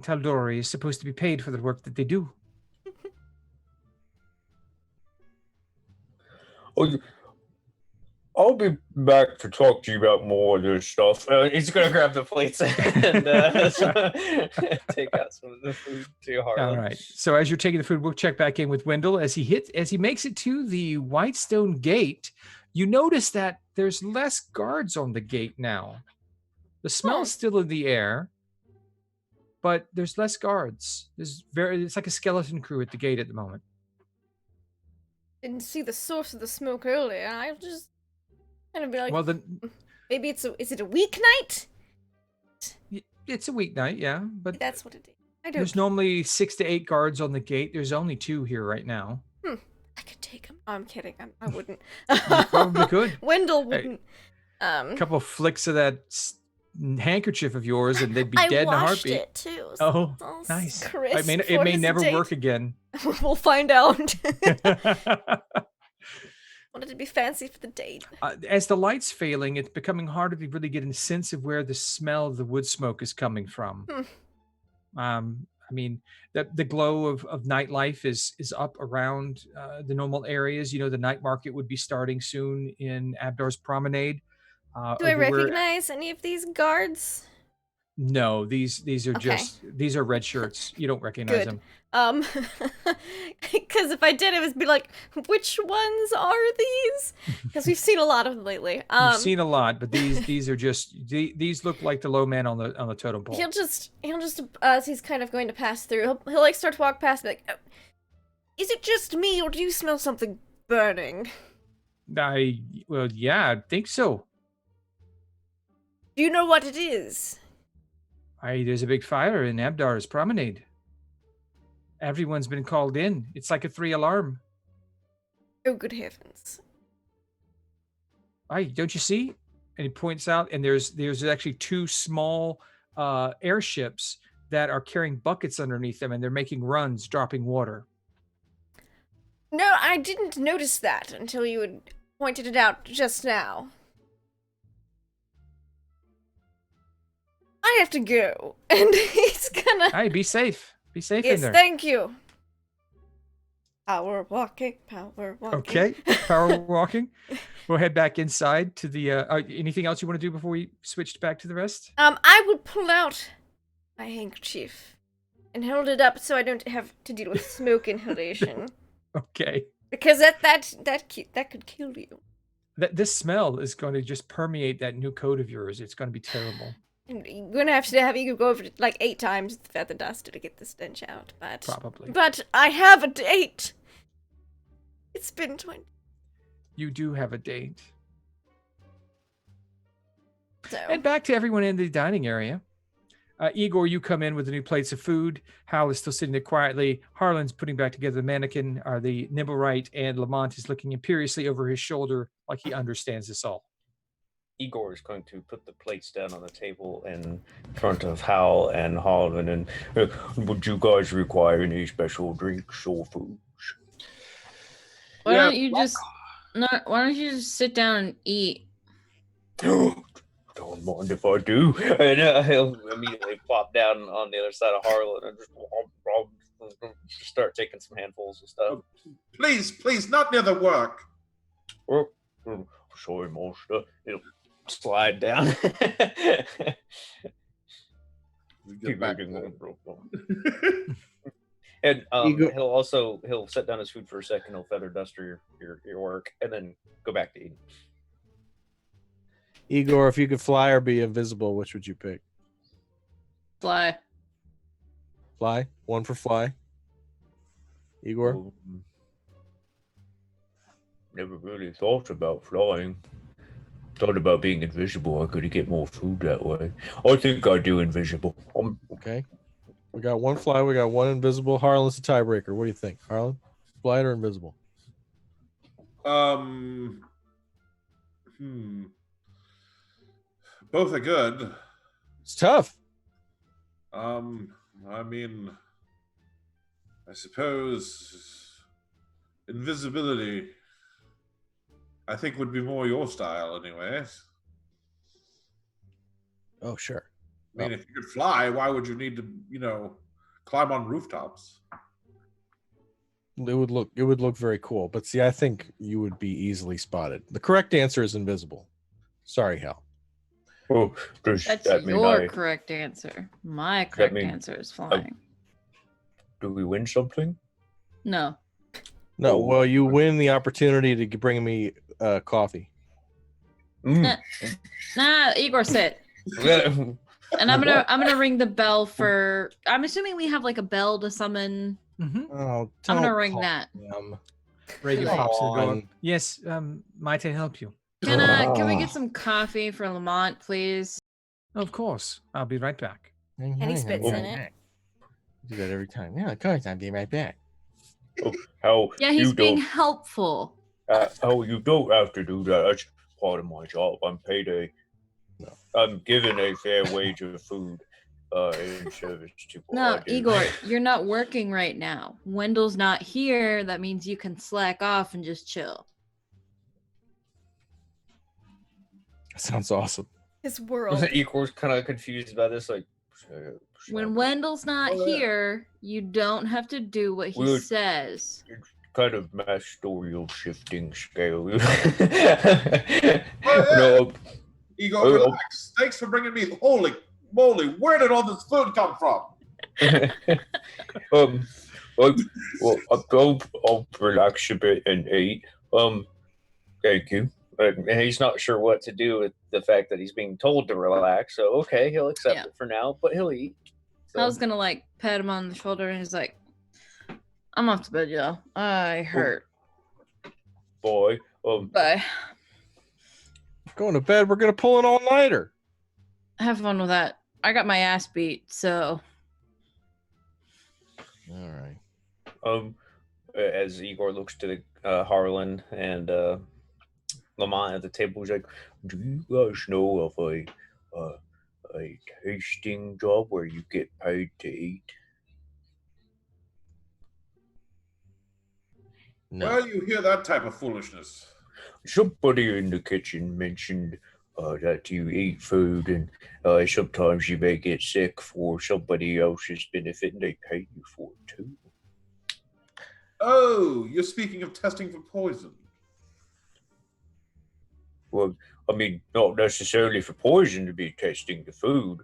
Tal'Dorei is supposed to be paid for the work that they do. I'll be back to talk to you about more of this stuff. He's gonna grab the plates and take out some of the food to Harlan. All right. So as you're taking the food, we'll check back in with Wendell as he makes it to the Whitestone Gate. You notice that there's less guards on the gate now. The smell's still in the air, but there's less guards. It's like a skeleton crew at the gate at the moment. Didn't see the source of the smoke earlier. I just kind of be like, Well, then maybe is it a weeknight? it's a weeknight, yeah, but That's what it is. I don't. there's normally 6 to 8 guards on the gate. There's only 2 here right now. I could take him. Oh, I'm kidding. I wouldn't. Probably could. Wendell wouldn't. A couple of flicks of that handkerchief of yours, and they'd be I dead in a washed heartbeat. it too. So Oh, it's all nice. crisp It for may his never date. work again. We'll find out. Wanted to be fancy for the date. As the light's failing, it's becoming harder to really get a sense of where the smell of the wood smoke is coming from. I mean, the glow of nightlife is up around the normal areas. You know, the night market would be starting soon in Abdar's Promenade. Do I over where- recognize any of these guards? No, these are Okay. these are red shirts. You don't recognize Good. them. Because if I did, it would be like, which ones are these? Because we've seen a lot of them lately. You've seen a lot, but these are just these look like the low man on the totem pole. He'll just as he's kind of going to pass through, he'll like start to walk past, and be like, oh, is it just me, or do you smell something burning? Well, yeah, I think so. Do you know what it is? There's a big fire in Abdar's Promenade. Everyone's been called in. It's like a 3-alarm. Oh, good heavens! Don't you see? And he points out, and there's actually 2 small airships that are carrying buckets underneath them, and they're making runs, dropping water. No, I didn't notice that until you had pointed it out just now. I have to go, and he's gonna. Hey, be safe. Be safe in Yes, there. thank you. Power walking. Okay, power walking. We'll head back inside to the. Anything else you want to do before we switch back to the rest? I would pull out my handkerchief and hold it up so I don't have to deal with smoke inhalation. Okay. Because that could kill you. This smell is going to just permeate that new coat of yours. It's going to be terrible. And you're gonna have you go over it like 8 times with the feather duster to get the stench out, but Probably. But I have a date. It's been 20. You do have a date. So And back to everyone in the dining area. Igor, you come in with the new plates of food. Hal is still sitting there quietly. Harlan's putting back together the mannequin. The Nimblewright, and Lamont is looking imperiously over his shoulder like he understands this all. Igor is going to put the plates down on the table in front of Hal and Harlan, and would you guys require any special drinks or foods? Why Yeah. don't you just sit down and eat? Don't mind if I do. And he'll immediately plop down on the other side of Harlan and just start taking some handfuls of stuff. Please, not near the work. Oh, sorry, Master. It'll slide down. We Keep get back eating to one. And he'll set down his food for a second. He'll feather duster your work, and then go back to eating. Igor, if you could fly or be invisible, which would you pick? Fly. Fly. 1 for fly. Igor. never really thought about flying. Thought about being invisible. I could get more food that way. I think I do invisible. Okay. We got one fly. We got one invisible. Harlan's the tiebreaker. What do you think, Harlan? Fly or invisible? Both are good. It's tough. I mean, I suppose invisibility, I think, would be more your style, anyways. Oh, sure. I mean, if you could fly, why would you need to, climb on rooftops? It would look very cool. But see, I think you would be easily spotted. The correct answer is invisible. Sorry, Hal. Oh, does That's that mean your correct answer. My correct mean answer is flying. do we win something? No. No, Oh. well, you win the opportunity to bring me coffee. Mm. Nah, Igor, sit. And I'm gonna ring the bell for. I'm assuming we have like a bell to summon. Mm-hmm. Oh, I'm gonna don't ring call that. them. Reagan Come pops in the door. on. Yes, might I help you? Can we get some coffee for Lamont, please? Of course. I'll be right back. And he spits in it. Do that every time. Yeah, of course. I'll be right back. How Yeah, he's you being don't, helpful. how you don't have to do that. That's part of my job. I'm given a fair wage of food in service to what No, I do. Igor, you're not working right now. Wendell's not here. That means you can slack off and just chill. That sounds awesome. His world. Igor's kind of confused by this, like. When Wendell's not Well, here, you don't have to do what he Well, says. kind of mastorial shifting scale. yeah. No, Ego, Oh. relax. Thanks for bringing me. Holy moly, where did all this food come from? I'll relax a bit and eat. Thank you. And he's not sure what to do with the fact that he's being told to relax. So okay, he'll accept Yeah. it for now, but he'll eat. So, I was gonna like pat him on the shoulder, and he's like, "I'm off to bed, y'all. I hurt. boy. Bye. Going to bed. We're gonna pull an all-nighter. Have fun with that. I got my ass beat, so All right. As Igor looks to the Harlan and Lamont at the table, he's like, "Do you guys know of a tasting job where you get paid to eat?" No. Well, you hear that type of foolishness. Somebody in the kitchen mentioned that you eat food and sometimes you may get sick for somebody else's benefit and they pay you for it too. Oh, you're speaking of testing for poison. Well, I mean, not necessarily for poison to be testing the food.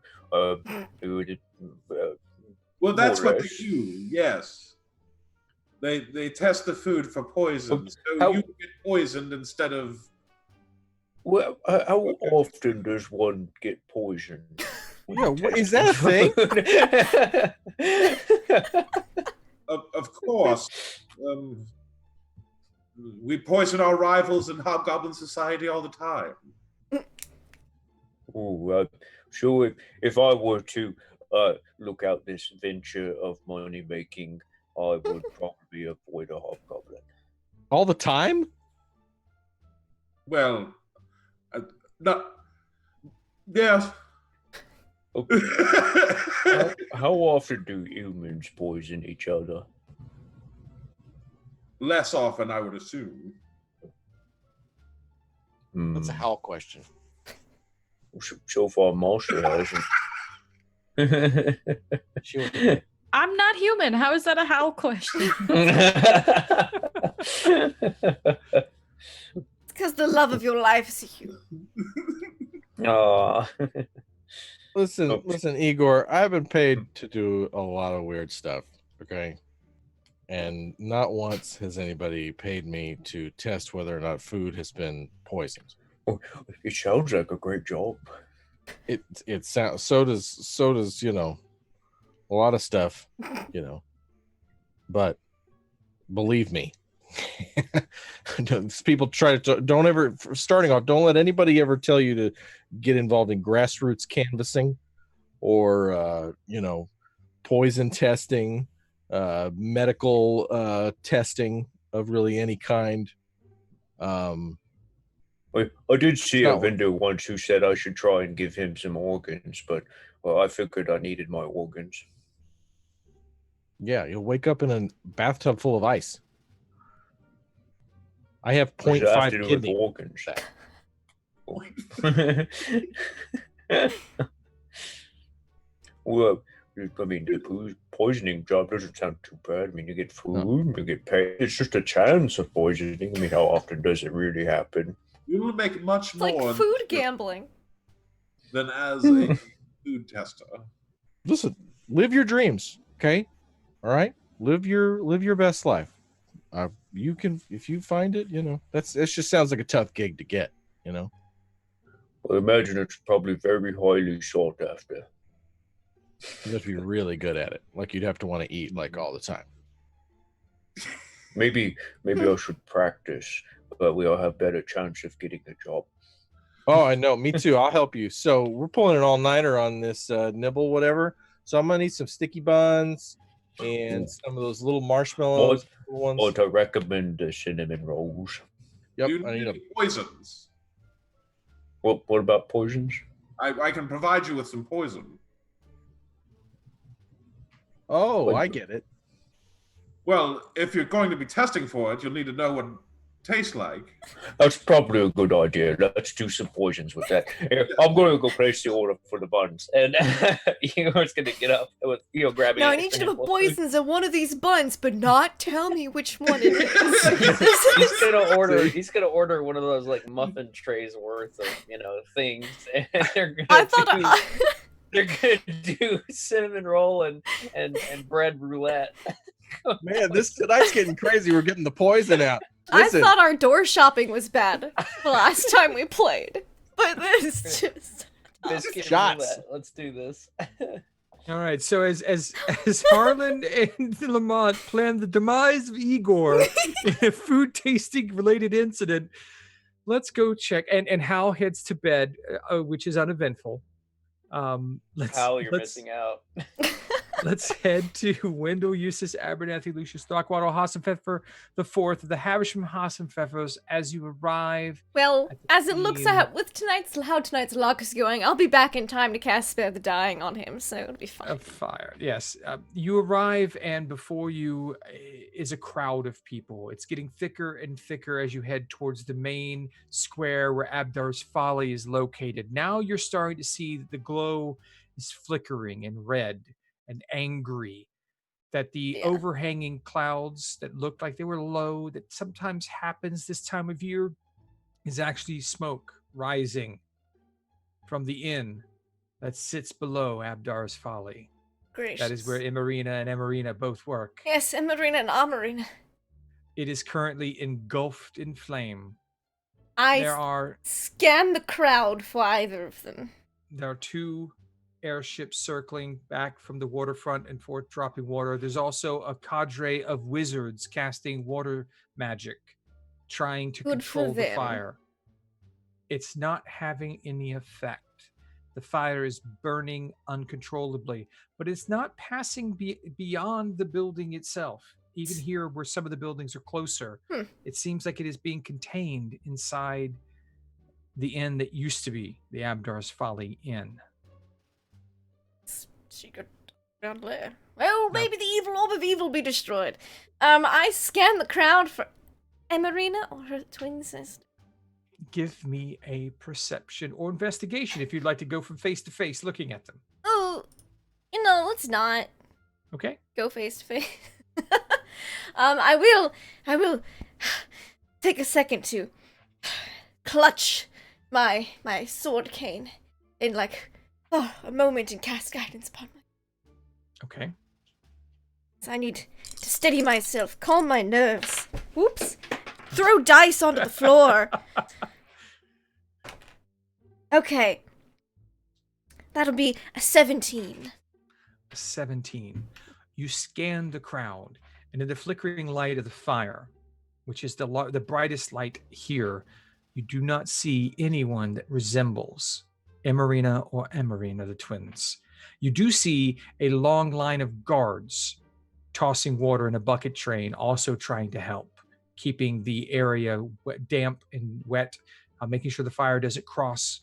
It would, Well, that's more or what they less. do. Yes, they test the food for poison, so how- you get poisoned instead of. Well, how often does one get poisoned? Yeah, what, is that a thing? Of course, we poison our rivals in Hobgoblin Society all the time. Oh, so if I were to look out this venture of money making, I would probably avoid a hobgoblin. All the time? Well, not. Yes. How often do humans poison each other? Less often, I would assume. That's a Hal question. So far, Marshall hasn't. She was- I'm not human. How is that a Hal question? Because the love of your life is a human. Aw. Listen, Oh. listen, Igor. I've been paid to do a lot of weird stuff. Okay, and not once has anybody paid me to test whether or not food has been poisoned. It sounds like a great job. It sounds so does a lot of stuff, but believe me, People try to don't ever starting off. Don't let anybody ever tell you to get involved in grassroots canvassing or poison testing, medical testing of really any kind. I did see a vendor once who said I should try and give him some organs, but I figured I needed my organs. Yeah, you'll wake up in a bathtub full of ice. I have What does that have 0.5 to do kidney. with organs? Well, I mean, the poisoning job doesn't sound too bad. I mean, you get food, you get paid. It's just a chance of poisoning. I mean, how often does it really happen? You will make much It's more like food gambling. than as a food tester. Listen, live your dreams, okay? All right, live your best life. You can, if you find it, that just sounds like a tough gig to get, Well, I imagine it's probably very highly sought after. You have to be really good at it. Like you'd have to want to eat like all the time. Maybe I should practice, but we'll have better chance of getting a job. Oh, I know. Me too. I'll help you. So we're pulling an all-nighter on this nibble, whatever. So I'm gonna need some sticky buns and some of those little marshmallows. Or to recommend the cinnamon rolls. Yep. You I need need poisons. What about poisons? I can provide you with some poison. Oh, I get it. Well, if you're going to be testing for it, you'll need to know what it tastes like. That's probably a good idea. Let's do some poisons with that. Here, I'm going to go place the order for the buns, and Igor's going to get up with grabbing. Now I need you to put poisons in one of these buns, but not tell me which one it is. He's gonna order one of those like muffin trays worth of things, and they're gonna do cinnamon roll and bread roulette. Man, tonight's getting crazy. We're getting the poison out. Listen. I thought our door shopping was bad the last time we played, but this just Biscuit shots. roulette. Let's do this. All right, so as Harlan and Lamont plan the demise of Igor in a food tasting related incident, let's go check. And Hal heads to bed, which is uneventful. Hal, you're missing out. Let's head to Wendell, Eustace, Abernathy, Lucius, Throckwater, Hassenpfeffer, the fourth of the Havisham Hassenpfeffers. As you arrive, well, as it looks at with how tonight's luck is going, I'll be back in time to cast Spare the Dying on him, so it'll be fine. of fire, yes. You arrive, and before you is a crowd of people. It's getting thicker and thicker as you head towards the main square where Abdar's Folly is located. Now you're starting to see that the glow is flickering and red and angry, that the overhanging clouds that looked like they were low, that sometimes happens this time of year, is actually smoke rising from the inn that sits below Abdar's Folly. Gracious. That is where Emarina and Emarina both work. Yes, Emarina and Amarina. It is currently engulfed in flame. There are scan the crowd for either of them. There are two airships circling back from the waterfront and forth dropping water. There's also a cadre of wizards casting water magic, trying to control the fire. It's not having any effect. The fire is burning uncontrollably, but it's not passing beyond the building itself. Even here, where some of the buildings are closer, it seems like it is being contained inside the inn that used to be the Abdar's Folly Inn. Secret down there. Well, maybe the evil orb of evil be destroyed. I scan the crowd for Emarina or her twin sister. Give me a perception or investigation if you'd like to go from face to face looking at them. Oh, let's not. Okay. Go face to face. I will take a second to clutch my sword cane in a moment and cast guidance upon me. Okay. So I need to steady myself, calm my nerves. Whoops. Throw dice onto the floor. Okay. That'll be a 17. 17. You scan the crowd, and in the flickering light of the fire, which is the brightest light here, you do not see anyone that resembles Emarina or Emarina, the twins. You do see a long line of guards tossing water in a bucket train, also trying to help, keeping the area damp and wet, making sure the fire doesn't cross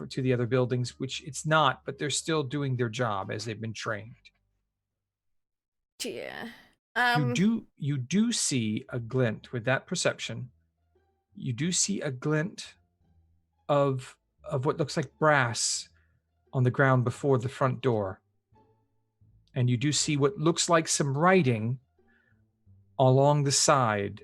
to the other buildings, which it's not, but they're still doing their job as they've been trained. Yeah. You do see a glint with that perception. You do see a glint of what looks like brass on the ground before the front door. And you do see what looks like some writing along the side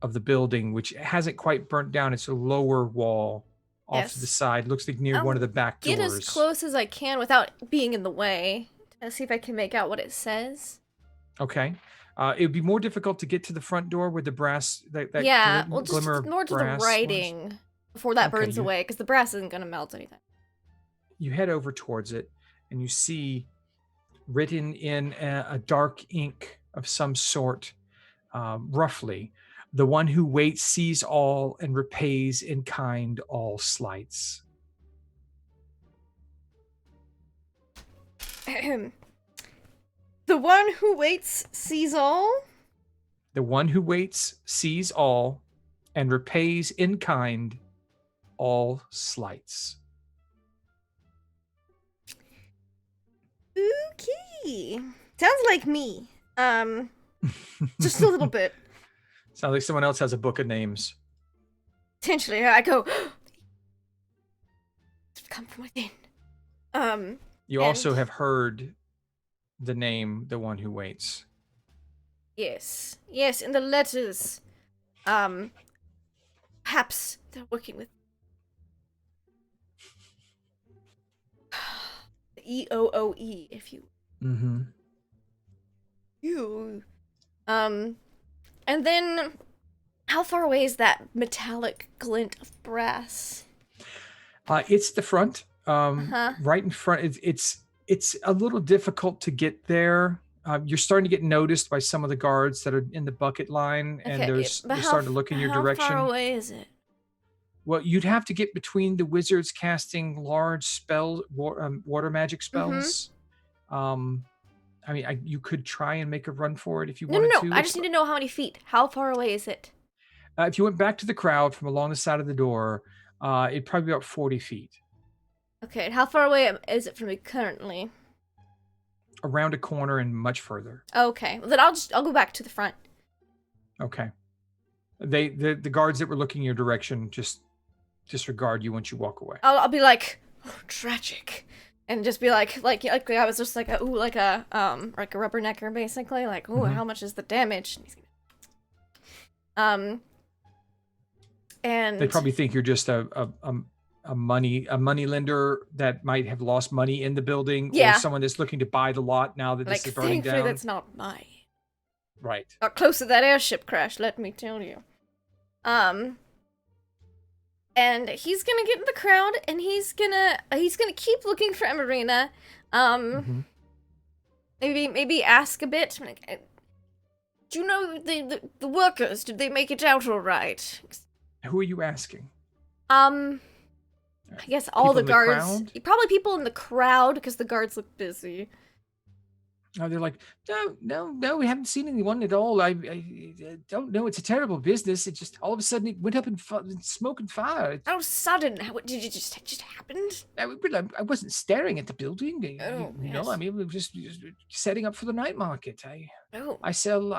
of the building, which hasn't quite burnt down. It's a lower wall off to the side. Looks like near one of the back doors. Get as close as I can without being in the way to see if I can make out what it says. Okay. It would be more difficult to get to the front door with the brass. Just more to the writing before that burns away, because the brass isn't going to melt anything. You head over towards it, and you see written in a dark ink of some sort, roughly, the one who waits sees all and repays in kind all slights. The one who waits sees all? The one who waits sees all and repays in kind all slights. Okay. Sounds like me. Just a little bit. Sounds like someone else has a book of names. Potentially, I go. Come from within. You also have heard the name, the one who waits. Yes, in the letters. Perhaps they're working with the EOOE, if you. Mm-hmm. You. And then, how far away is that metallic glint of brass? It's the front. Right in front. It's a little difficult to get there. You're starting to get noticed by some of the guards that are in the bucket line, and they're starting to look in your direction. How far away is it? Well, you'd have to get between the wizards casting large spells, water magic spells. I mean, you could try and make a run for it if you wanted to. I just need to know how many feet. How far away is it? If you went back to the crowd from along the side of the door, it'd probably be about 40 feet. Okay, and how far away is it from me currently? Around a corner and much further. Okay, well, then I'll go back to the front. Okay. The guards that were looking your direction just disregard you once you walk away. I'll be like, oh, tragic, and just be like I was just like a rubbernecker basically, like, ooh, how much is the damage? And they probably think you're just a money lender that might have lost money in the building, or someone that's looking to buy the lot now that this is burning down. That's not mine. Right. Got close to that airship crash, let me tell you. And he's gonna get in the crowd, and he's gonna keep looking for Emarina. Maybe ask a bit. Do you know the workers? Did they make it out all right? Who are you asking? I guess all the guards. Probably people in the crowd, because the guards look busy. Oh, they're like, no, we haven't seen anyone at all. I don't know. It's a terrible business. It just all of a sudden it went up in smoke and fire. How sudden? Did it just happened? I wasn't staring at the building. Oh, you know, I mean, we were just setting up for the night market. I sell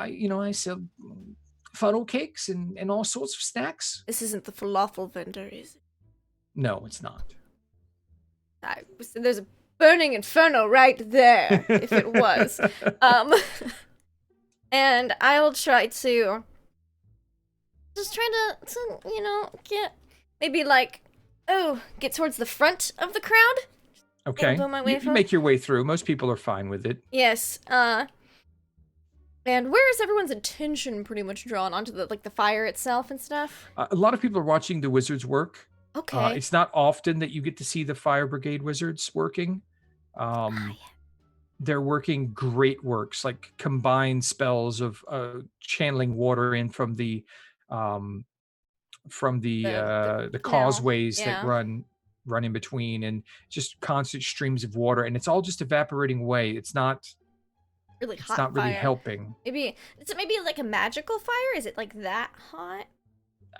funnel cakes and all sorts of snacks. This isn't the falafel vendor, is it? No, it's not. There's a burning inferno right there, if it was. And I'll try to get maybe get towards the front of the crowd. Okay. You can make your way through. Most people are fine with it. Yes. And where is everyone's attention pretty much drawn onto the fire itself and stuff? A lot of people are watching the wizards work. Okay. It's not often that you get to see the fire brigade wizards working. they're working great works, like combined spells of channeling water in from the causeways that run in between, and just constant streams of water, and it's all just evaporating away. It's not really hot. It's not really fire. helping. Maybe is it maybe like a magical fire? Is it like that hot?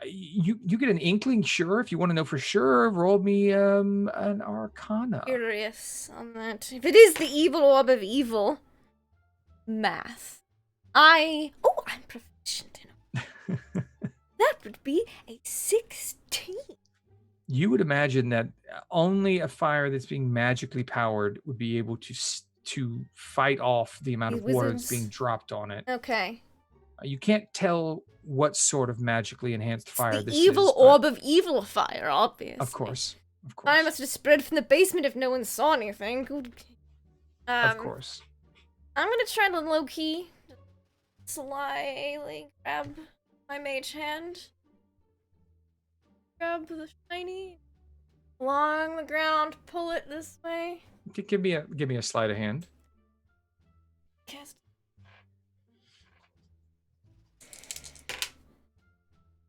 You get an inkling, sure. If you want to know for sure, roll me an Arcana. Curious on that. If it is the evil orb of evil, math. I'm proficient in it. That would be a 16. You would imagine that only a fire that's being magically powered would be able to fight off the amount of water that's being dropped on it. Okay. You can't tell what sort of magically enhanced fire this is. The evil orb of evil fire, obviously. Of course. I must have spread from the basement if no one saw anything. Of course. I'm gonna try to low-key, slyly grab my mage hand. Grab the shiny along the ground, pull it this way. Give me a sleight of hand. Cast.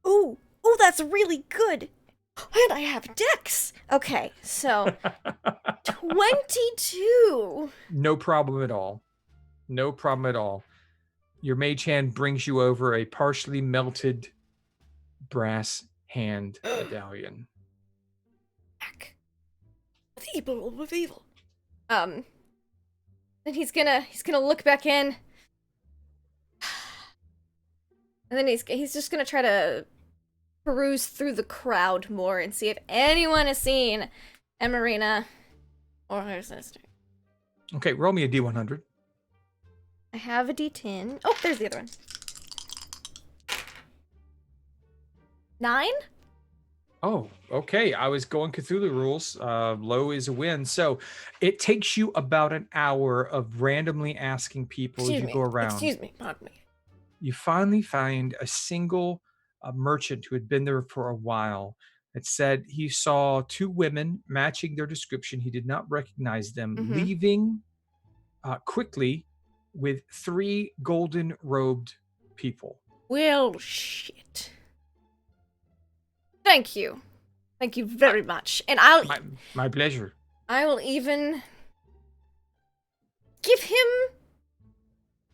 Ooh, that's really good. And I have dex. Okay, so 22. No problem at all. No problem at all. Your mage hand brings you over a partially melted brass hand medallion. Back. The evil orb of evil. And he's gonna look back in. And then he's just gonna try to peruse through the crowd more and see if anyone has seen Emarina or her sister. Okay, roll me a D100. I have a D10. Oh, there's the other one. 9? Oh, okay. I was going Cthulhu rules. Low is a win. So it takes you about an hour of randomly asking people as you go around. Excuse me, pardon me. You finally find a single merchant who had been there for a while that said he saw two women matching their description. He did not recognize them, leaving quickly with 3 golden robed people. Well, shit. Thank you. Thank you very much. And My pleasure. I will even give him...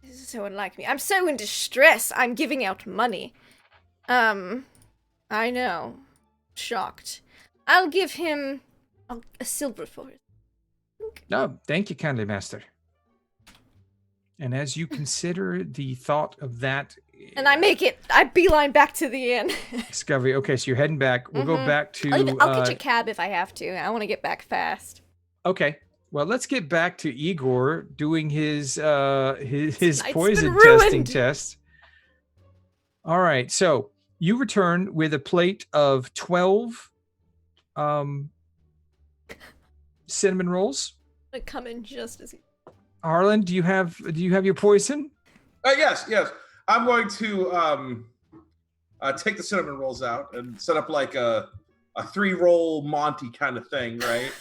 This is so unlike me. I'm so in distress. I'm giving out money. I know. Shocked. I'll give him a silver for it. No, thank you kindly, master. And as you consider the thought of that... And I beeline back to the inn. Discovery. Okay, so you're heading back. We'll go back to... I'll catch a cab if I have to. I want to get back fast. Okay. Well, let's get back to Igor doing his Tonight's poison been ruined. testing test. All right. So you return with a plate of 12 cinnamon rolls. I come in just as you... Harlan, do you have your poison? Yes. I'm going to take the cinnamon rolls out and set up like a 3-roll Monty kind of thing, right?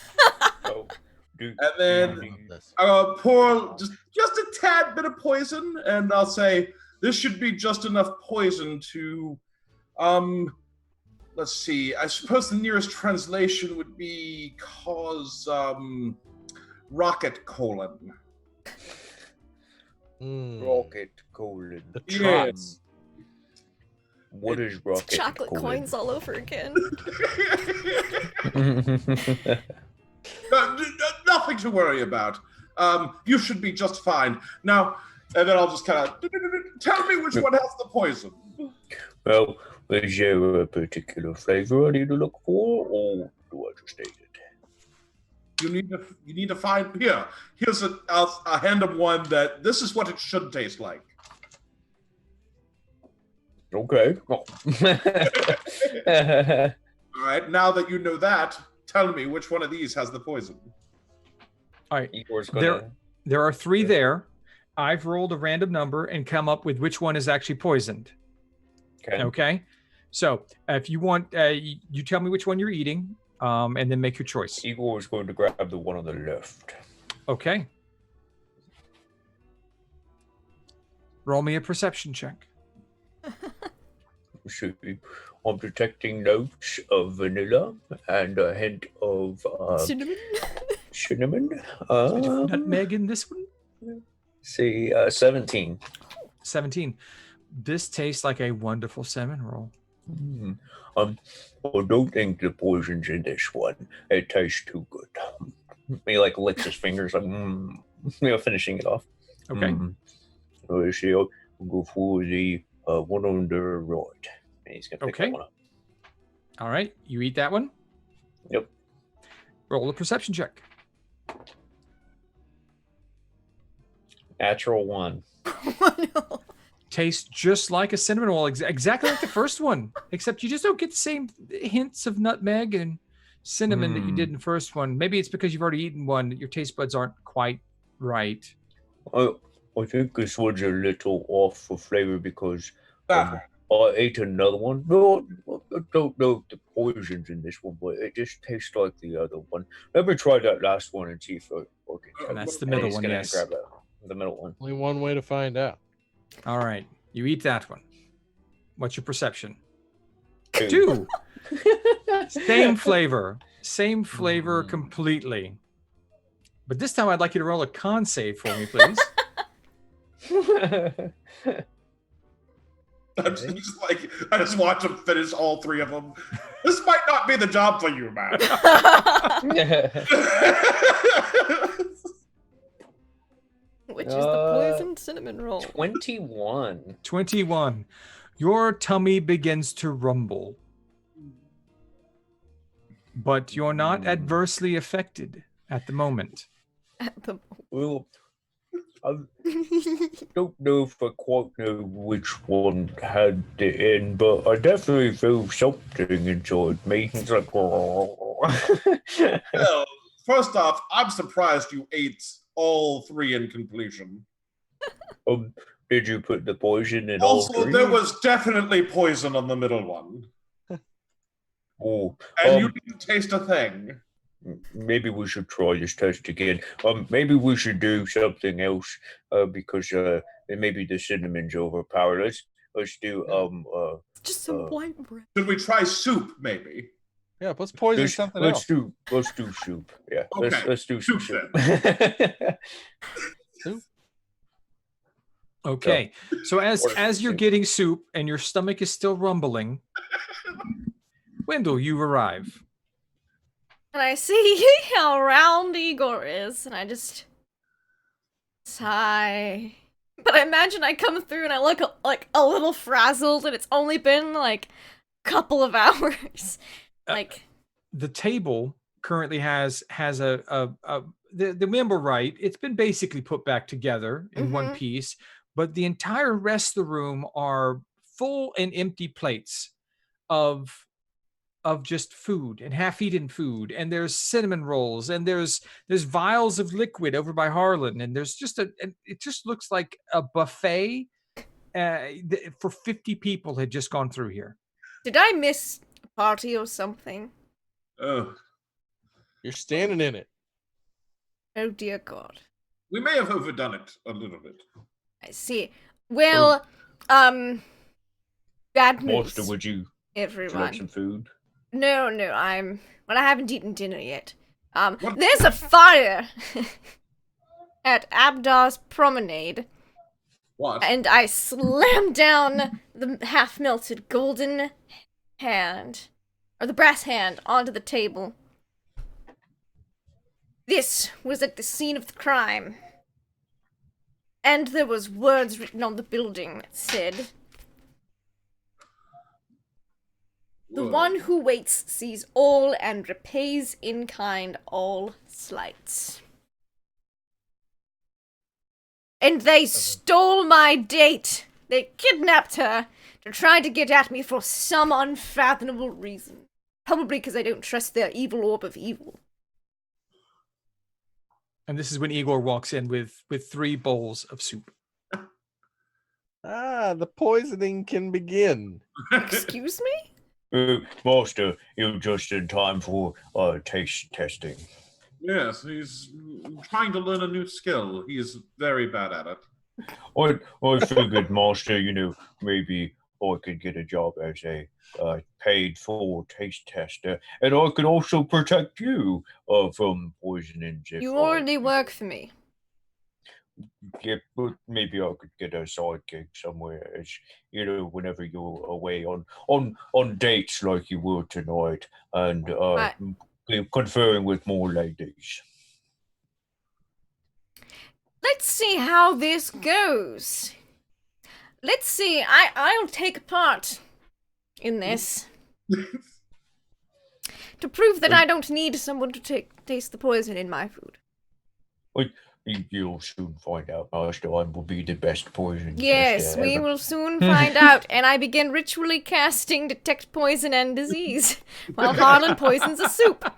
And then I'll pour just a tad bit of poison, and I'll say this should be just enough poison to, let's see. I suppose the nearest translation would be cause rocket colon. Rocket colon. The trots. What is rocket Chocolate colon? coins all over again. Nothing to worry about. You should be just fine. Now, and then I'll just kind of tell me which one has the poison. Well, is there a particular flavor I need to look for, or do I just take it? You need to find here. Here's I'll hand him one that this is what it should taste like. Okay. All right. Now that you know that, tell me which one of these has the poison. All right. Igor's gonna... There are 3 there. I've rolled a random number and come up with which one is actually poisoned. Okay. So if you want, you tell me which one you're eating, and then make your choice. Igor is going to grab the one on the left. Okay. Roll me a perception check. See, I'm detecting notes of vanilla and a hint of Cinnamon. cinnamon. Nutmeg in this one? See, 17. 17. This tastes like a wonderful cinnamon roll. I don't think the poison's in this one. It tastes too good. He like licks his fingers, like finishing it off. Okay. Let's see, I'll go for the one on the right. And he's gonna pick that one up. All right. You eat that one? Yep. Roll a perception check. Natural 1. Oh, no. Tastes just like a cinnamon roll, exactly like the first one, except you just don't get the same hints of nutmeg and cinnamon that you did in the first one. Maybe it's because you've already eaten one that your taste buds aren't quite right. I think this one's a little off for flavor because I ate another one. No, I don't know if the poison's in this one, but it just tastes like the other one. Let me try that last one and see if I can. And that's the middle one, yes. Grab the middle one. Only one way to find out. All right. You eat that one. What's your perception? 2. 2. Same flavor. Same flavor completely. But this time I'd like you to roll a con save for me, please. I just watch him finish all 3 of them. This might not be the job for you, man. Which is the poisoned cinnamon roll? 21. 21. Your tummy begins to rumble. But you're not adversely affected at the moment. Well, I don't know if I quite know which one had the end, but I definitely feel something inside me. It's like, Well, first off, I'm surprised you ate all 3 in completion. Did you put the poison in all 3? Also, there was definitely poison on the middle one. Oh, and you didn't taste a thing. Maybe we should try this test again. Maybe we should do something else because maybe the cinnamon's overpowered. Let's do just some white bread. Should we try soup? Maybe. Yeah, let's poison something else. Let's do soup. Yeah, okay. let's do soup. Soup. Okay, so as you're getting soup and your stomach is still rumbling, Wendell, you arrive. And I see how round Igor is, and I just sigh. But I imagine I come through and I look like a little frazzled, and it's only been like a couple of hours. The table currently has the Nimblewright. It's been basically put back together in one piece, but the entire rest of the room are full and empty plates of just food and half-eaten food, and there's cinnamon rolls, and there's vials of liquid over by Harlan, and there's just it just looks like a buffet for 50 people had just gone through here. Did I miss a party or something? Oh, you're standing in it. Oh dear God. We may have overdone it a little bit. I see. Well, bad news. Monster, would you everyone. like some food? No, I haven't eaten dinner yet. There's a fire at Abdar's Promenade. What? And I slammed down the half-melted golden hand, or the brass hand, onto the table. This was at the scene of the crime. And there was words written on the building that said, "The one who waits sees all and repays in kind all slights." And they stole my date. They kidnapped her to try to get at me for some unfathomable reason. Probably because I don't trust their evil orb of evil. And this is when Igor walks in with 3 bowls of soup. The poisoning can begin. Excuse me? Master, you're just in time for taste testing. Yes, he's trying to learn a new skill. He is very bad at it. I figured, Master, maybe I could get a job as a paid full taste tester, and I could also protect you from poisonings. You already work for me. Yeah, but maybe I could get a side gig somewhere, as whenever you're away on dates like you were tonight, and conferring with more ladies. Let's see how this goes. Let's see. I'll take part in this to prove that I don't need someone to taste the poison in my food. You'll soon find out, Master. I will be the best poison. Yes, we will soon find out. And I begin ritually casting Detect Poison and Disease while Harlan poisons a soup.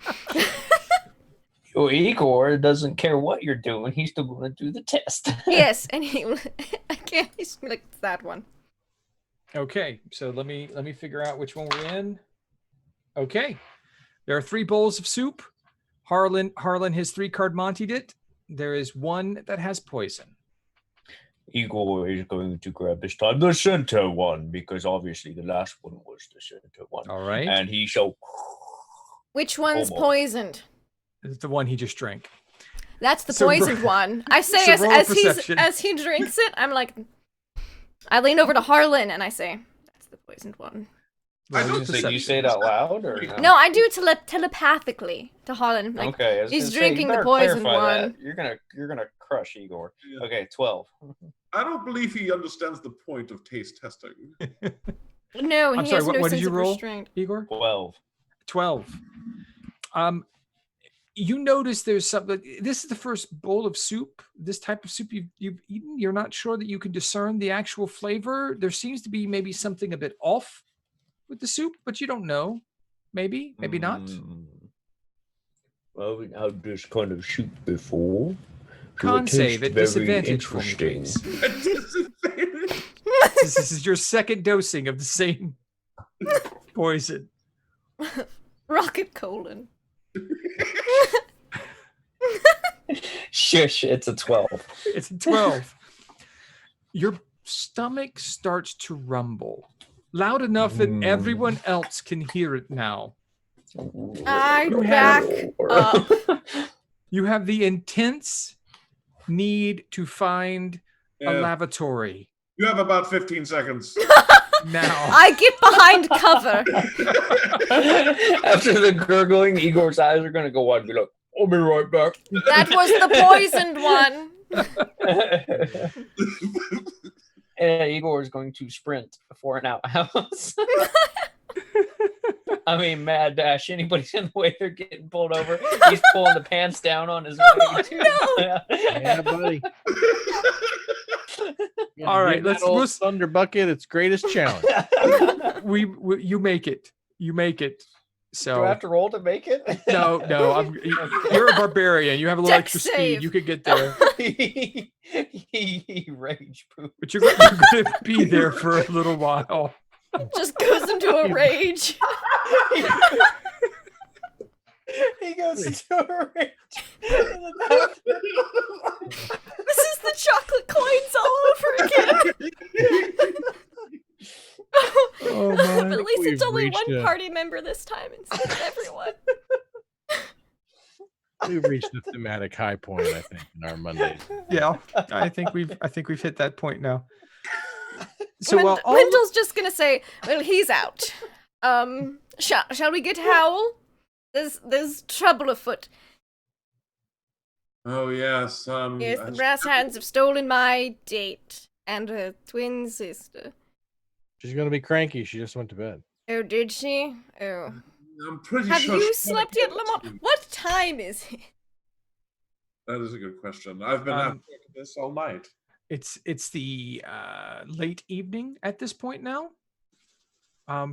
Igor doesn't care what you're doing. He's still going to do the test. Yes, and he will. Again, he's like that one. Okay, so let me figure out which one we're in. Okay, there are 3 bowls of soup. Harlan has 3-card Monty'd it. There is one that has poison. Igor is going to grab this time the center one, because obviously the last one was the center one. All right. And he shall. Which one's poisoned? It's the one he just drank. That's the poisoned one. I say as he drinks it, I'm like, I lean over to Harlan and I say, "That's the poisoned one." You say it out loud, or no? I do telepathically to Harlan. Like, okay, he's drinking the poisoned one. That. You're gonna crush Igor. Yeah. Okay, 12. I don't believe he understands the point of taste testing. No, he has no what sense did you of roll, restraint. Igor? 12. You notice there's something. This is the first bowl of soup. This type of soup you've eaten. You're not sure that you can discern the actual flavor. There seems to be maybe something a bit off with the soup, but you don't know. Maybe not. Well, we've had this kind of soup before. Con save at disadvantage for me, please. This is your second dosing of the same poison. Rocket colon. Shush, it's a 12. It's a 12. Your stomach starts to rumble loud enough that everyone else can hear it now. I back up. You have the intense need to find a lavatory. You have about 15 seconds. Now. I get behind cover. After the gurgling, Igor's eyes are going to go wide and be like, I'll be right back. That was the poisoned one. And Igor is going to sprint for an outhouse. I mean, mad dash. Anybody's in the way, they're getting pulled over. He's pulling the pants down on his way. No. Yeah, buddy. All right, let's Thunder Bucket. Its greatest challenge. You make it. You make it. So do I have to roll to make it? No. You're a barbarian. You have a little extra save. speed. You could get there. He rage poop. But you're going to be there for a little while. Just goes into a rage. He goes into a rage. This is the chocolate coins all over again. Oh man! But at least it's only one reached party member this time instead of everyone. We've reached the thematic high point, I think, in our Mondays. Yeah, I think we've hit that point now. So Wendell's just gonna say, "Well, he's out. Shall we get Howl? There's trouble afoot." Oh yes. Yes, the brass hands have stolen my date and her twin sister. She's gonna be cranky. She just went to bed. Oh, did she? Oh. I'm pretty Have sure. you slept yet, Lamont? What time is it? That is a good question. I've been at this all night. It's the late evening at this point now.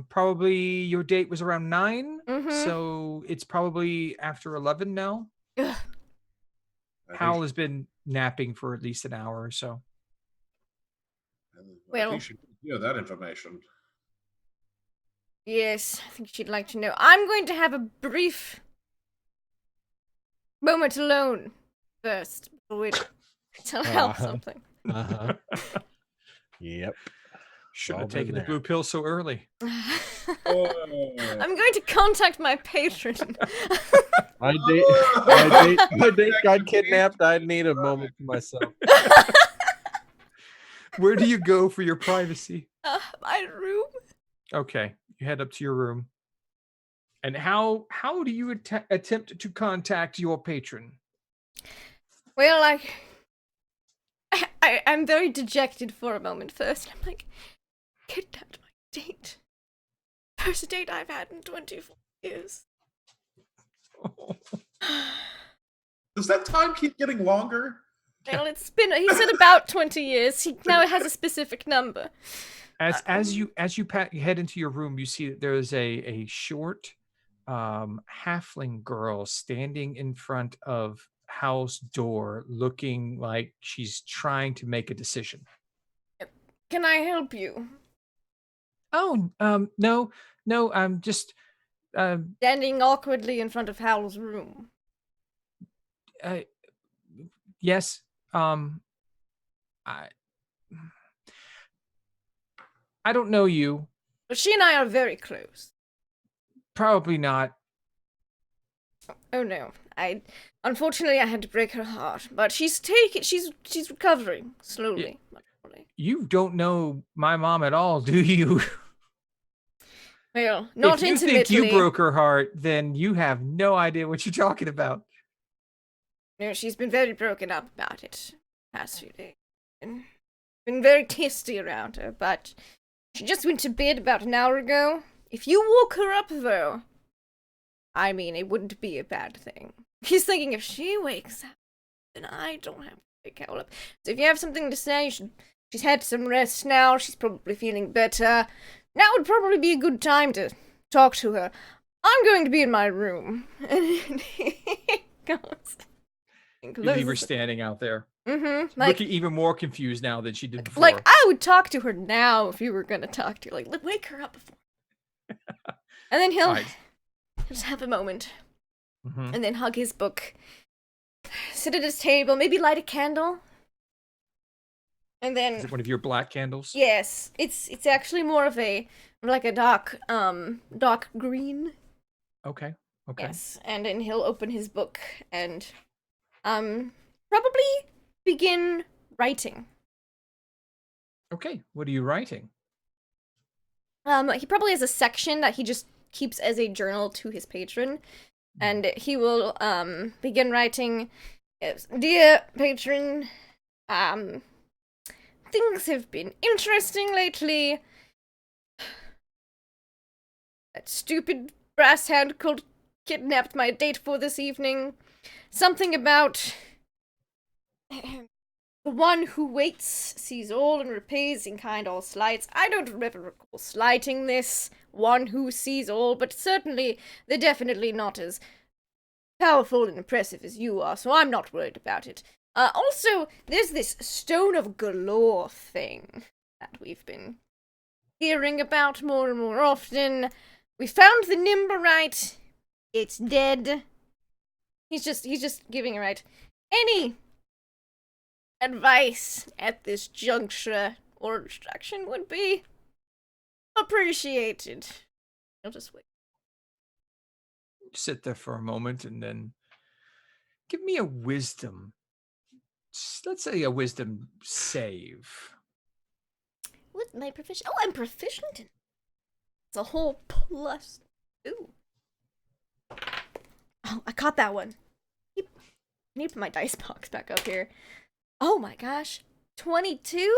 Probably your date was around 9, so it's probably after 11 now. Ugh. Hal has been napping for at least an hour or so. I think she knew that information. Yes, I think she'd like to know. I'm going to have a brief moment alone first before we tell Hal something. Uh-huh. Yep. Should All have been taken the there. blue pill so early. Oh. I'm going to contact my patron. My date got kidnapped. I need a moment to myself. Where do you go for your privacy? My room. Okay, you head up to your room. And how do you attempt to contact your patron? Well, I'm very dejected for a moment first. I'm like, kidnapped my date. First date I've had in 24 years. Does that time keep getting longer? Well, he said about 20 years. Now it has a specific number. As you head into your room, you see that there is a short halfling girl standing in front of Hal's door, looking like she's trying to make a decision. Can I help you? Oh, no, I'm just Standing awkwardly in front of Hal's room. yes. I don't know you. But she and I are very close. Probably not. Oh no. Unfortunately I had to break her heart, but she's recovering slowly. You don't know my mom at all, do you? Well, not intimately. If you intimately. think you broke her heart, then you have no idea what you're talking about. No, she's been very broken up about it past few days. Been very testy around her, but she just went to bed about an hour ago. If you woke her up, though, I mean, it wouldn't be a bad thing. He's thinking if she wakes up, then I don't have to wake her up. So if you have something to say, she's had some rest now. She's probably feeling better. Now would probably be a good time to talk to her. I'm going to be in my room. And he goes. You leave her standing out there. Mm-hmm. Looking even more confused now than she did before. Like, I would talk to her now if you were going to talk to her. Like, wake her up before. And then he'll just have a moment. Mm-hmm. And then hug his book. Sit at his table. Maybe light a candle. And then... Is it one of your black candles? Yes. It's actually more of like a dark green. Okay. Yes. And then he'll open his book and probably begin writing. Okay. What are you writing? He probably has a section that he just keeps as a journal to his patron. And he will begin writing, "Dear patron, things have been interesting lately. That stupid brass hand kidnapped my date for this evening. Something about the one who waits sees all and repays in kind all slights. I don't ever recall slighting this one who sees all, but certainly they're definitely not as powerful and impressive as you are, so I'm not worried about it. Also, there's this Stone of Galore thing that we've been hearing about more and more often. We found the Nimblewright. It's dead." He's just giving right. Any advice at this juncture or instruction would be appreciated. I'll just wait. Sit there for a moment and then give me a wisdom. Let's say a wisdom save. With my proficient? Oh, I'm proficient in. It's a whole +2. Oh, I caught that one. I need to put my dice box back up here. Oh my gosh. 22?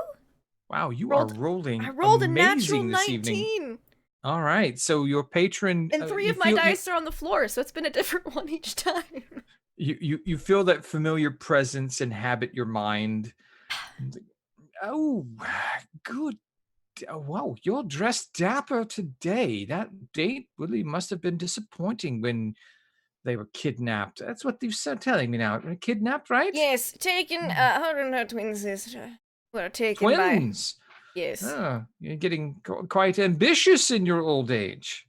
Wow, you are rolling. I rolled a amazing natural this 19. Evening. All right, so your patron And 3 of my dice are on the floor, so it's been a different one each time. You feel that familiar presence inhabit your mind. Oh, good. Wow, you're dressed dapper today. That date really must have been disappointing when they were kidnapped. That's what they're telling me now. Kidnapped, right? Yes, taken. Her and her twin sister were taken Twins. Yes. Oh, you're getting quite ambitious in your old age.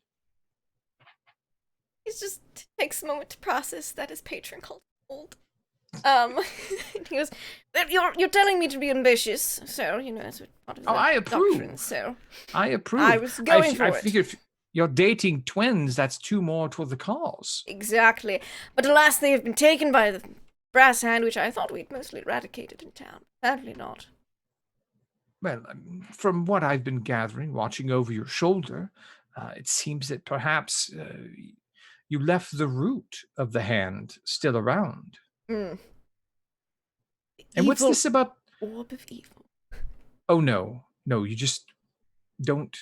He just takes a moment to process that his patron called old. He goes, you're telling me to be ambitious, so, that's what part of the I approve. doctrine, so I approve. I was going for I it. figured if you're dating twins, that's two more toward the cause. Exactly. But alas, they have been taken by the brass hand, which I thought we'd mostly eradicated in town. Apparently not. Well, from what I've been gathering, watching over your shoulder, it seems that perhaps you left the root of the hand still around. Mm. And what's this about? Orb of evil. Oh no, you just don't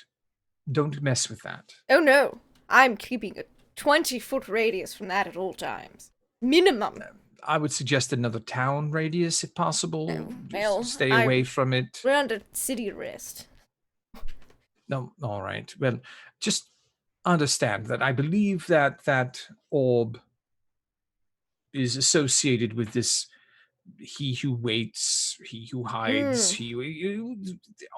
mess with that. Oh no, I'm keeping a 20-foot radius from that at all times. Minimum. I would suggest another town radius if possible. Oh, well, stay away from it. We're under city arrest. No, all right. Well, just understand that I believe that orb is associated with this he who waits, he who hides,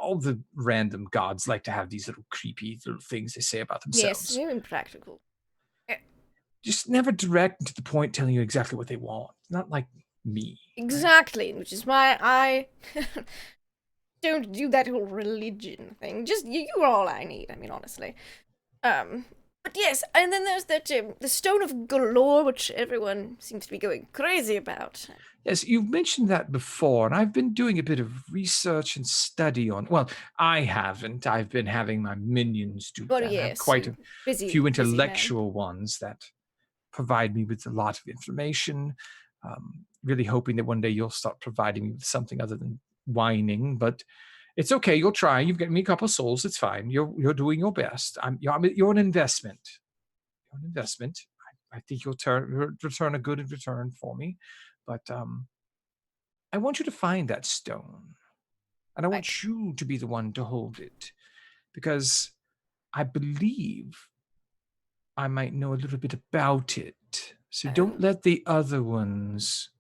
all the random gods like to have these little creepy little things they say about themselves. Yes, you're impractical. Just never direct and to the point telling you exactly what they want. Not like me. Exactly, right? Which is why I don't do that whole religion thing. Just you're all I need, I mean, honestly. But yes, and then there's that the Stone of Galore, which everyone seems to be going crazy about. Yes, you've mentioned that before, and I've been doing a bit of research and study on. Well, I haven't. I've been having my minions do that. Yes, I have quite a few intellectual ones that provide me with a lot of information. Really hoping that one day you'll start providing me with something other than whining. But it's okay. You'll try. You've got me a couple of souls. It's fine. You're doing your best. You're an investment. You're an investment. I think you'll return a good return for me. But I want you to find that stone. And I want you to be the one to hold it. Because I believe I might know a little bit about it. So don't let the other ones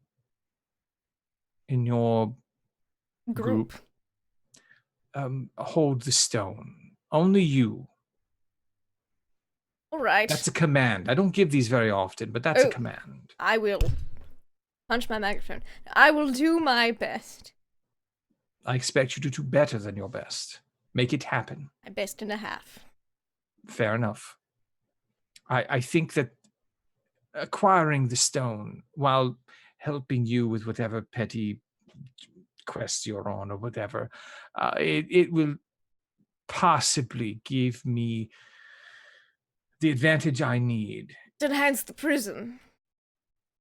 in your group hold the stone. Only you. All right. That's a command. I don't give these very often, but that's a command. I will punch my microphone. I will do my best. I expect you to do better than your best. Make it happen. My best and a half. Fair enough. I think that acquiring the stone while helping you with whatever petty quest you're on or whatever, it will possibly give me the advantage I need. To enhance the prism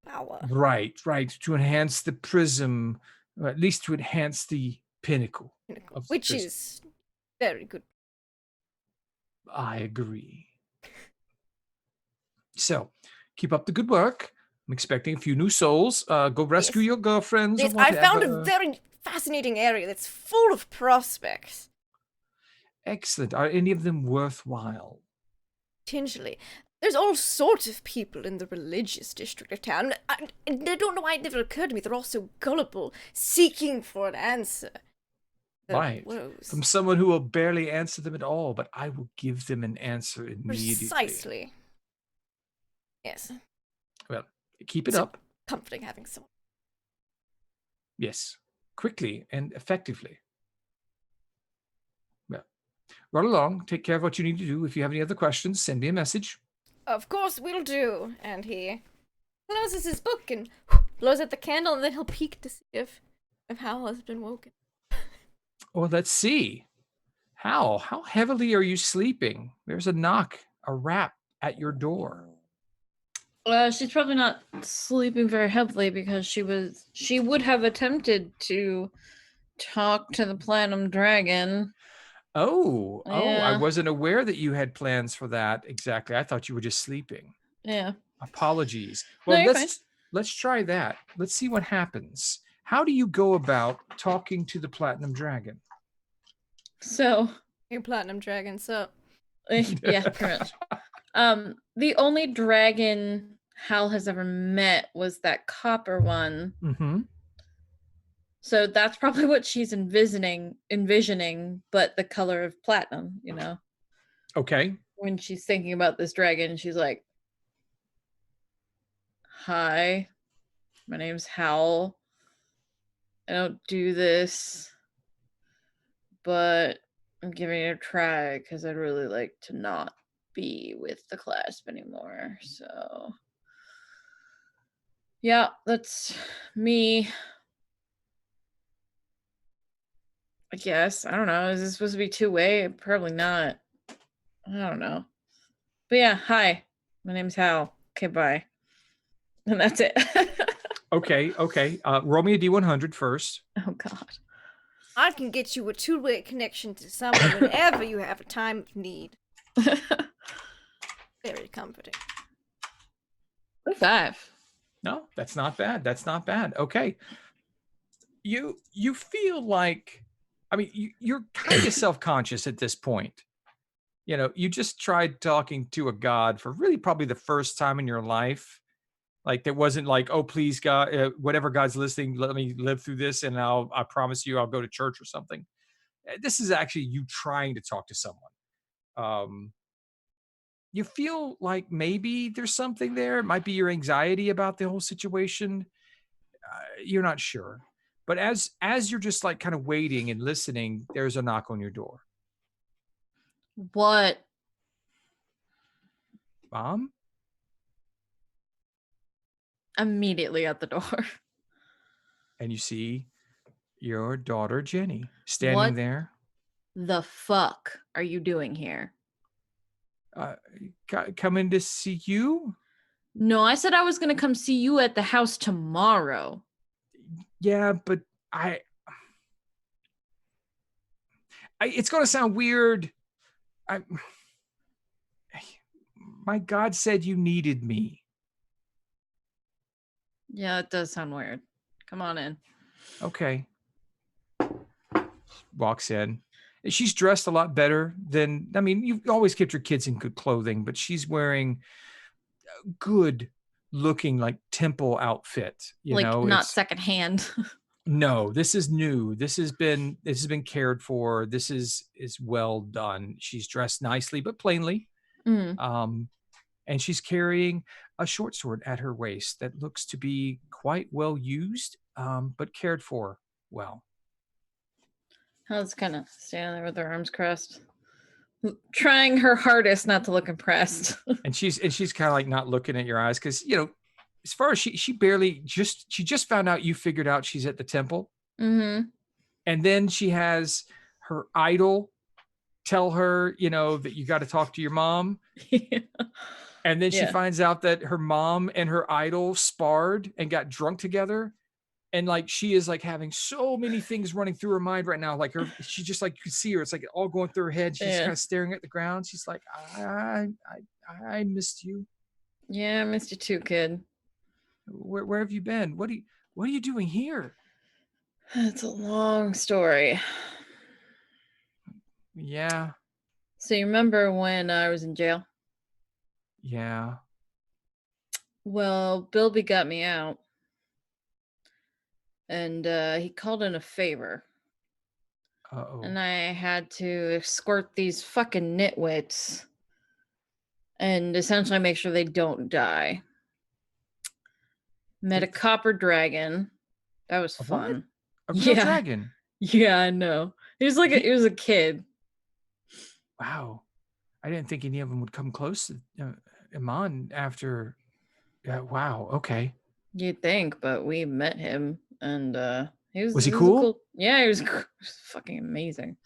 power. Right. To enhance the prism, or at least to enhance the pinnacle. Which is very good. I agree. So, keep up the good work. I'm expecting a few new souls. Go rescue your girlfriends. Yes, or I whatever. found a very fascinating area that's full of prospects. Excellent. Are any of them worthwhile? Potentially. There's all sorts of people in the religious district of town. I don't know why it never occurred to me. They're all so gullible, seeking for an answer. Right. From someone who will barely answer them at all, but I will give them an answer immediately. Precisely. Yes. Well, keep it up. Comforting having someone. Yes. Quickly and effectively. Well, run along. Take care of what you need to do. If you have any other questions, send me a message. Of course we'll do. And he closes his book and blows out the candle, and then he'll peek to see if Hal has been woken. Well, let's see. Hal, how heavily are you sleeping? There's a knock, a rap at your door. She's probably not sleeping very heavily because she would have attempted to talk to the Platinum Dragon. Oh, I wasn't aware that you had plans for that exactly. I thought you were just sleeping. Yeah. Apologies. Well, No, let's try that. Let's see what happens. How do you go about talking to the Platinum Dragon? So, Hey, Platinum Dragon, so yeah, pretty much. The only dragon Hal has ever met was that copper one. Mm-hmm. So that's probably what she's envisioning, but the color of platinum, Okay. When she's thinking about this dragon, she's like, hi. My name's Hal. I don't do this, but I'm giving it a try because I'd really like to not be with the clasp anymore. So, yeah, that's me. I guess. I don't know. Is this supposed to be two-way? Probably not. I don't know. But yeah, hi. My name's Hal. Okay, bye. And that's it. Okay. Roll me a D100 first. Oh, God. I can get you a two-way connection to someone whenever you have a time of need. Very comforting. 5. No, that's not bad. That's not bad. Okay. You feel like, I mean, you're kind of self-conscious at this point. You know, you just tried talking to a god for really probably the first time in your life. Like there wasn't like, oh, please, God, whatever God's listening, let me live through this, and I promise you I'll go to church or something. This is actually you trying to talk to someone. You feel like maybe there's something there. It might be your anxiety about the whole situation. You're not sure. But as you're just like kind of waiting and listening, there's a knock on your door. What? Mom? Immediately at the door. And you see your daughter, Jenny, standing What there. the fuck are you doing here? Coming to see you? No, I said I was going to come see you at the house tomorrow. Yeah, but it's going to sound weird. My God said you needed me. Yeah, it does sound weird. Come on in. Okay. Walks in. She's dressed a lot better than, I mean, you've always kept your kids in good clothing, but she's wearing good looking like temple outfit. You like know, not secondhand. No, this is new. This has been cared for. This is well done. She's dressed nicely but plainly. Mm. And she's carrying a short sword at her waist that looks to be quite well used, but cared for well. Hal's kind of standing there with her arms crossed, trying her hardest not to look impressed. and she's kind of like not looking at your eyes because, you know, as far as she barely she just found out you figured out she's at the temple. Mm-hmm. And then she has her idol tell her, you know, that you got to talk to your mom. Yeah. And then she finds out that her mom and her idol sparred and got drunk together. And like, she is like having so many things running through her mind right now. Like she just like, you could see her. It's like all going through her head. She's kind of staring at the ground. She's like, I missed you. Yeah, I missed you too, kid. Where have you been? What are you doing here? It's a long story. Yeah. So you remember when I was in jail? Yeah. Well, Bilby got me out. And he called in a favor. Uh-oh. And I had to escort these fucking nitwits and essentially make sure they don't die. Met a copper dragon. That was fun. What? A real dragon? Yeah, I know. He was like he was a kid. Wow. I didn't think any of them would come close to Iman after. Wow. Okay. You'd think, but we met him, and he was he cool? Yeah, he was fucking amazing.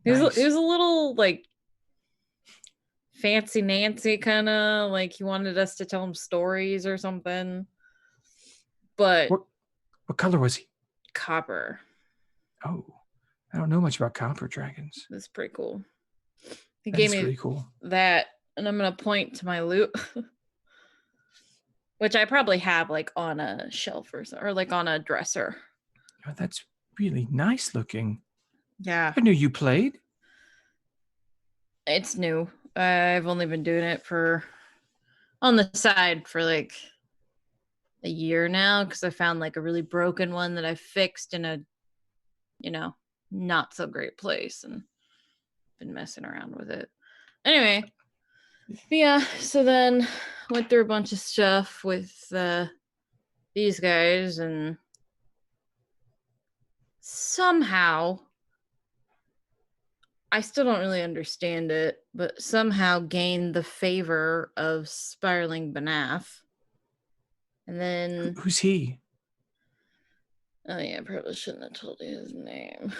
He Nice. was a little like fancy Nancy kind of like he wanted us to tell him stories or something. But what color was he? Copper. Oh, I don't know much about copper dragons. That's pretty cool. He That gave is me pretty cool. that, and I'm gonna point to my loot, which I probably have like on a shelf or like on a dresser. Oh, that's really nice looking. Yeah. I knew you played. It's new. I've only been doing it on the side for like a year now because I found like a really broken one that I fixed in a, you know, not so great place and been messing around with it. Anyway, yeah, so then went through a bunch of stuff with these guys and somehow, I still don't really understand it, but somehow gained the favor of Spiraling Banaf. And then... Who's he? Oh yeah, I probably shouldn't have told you his name.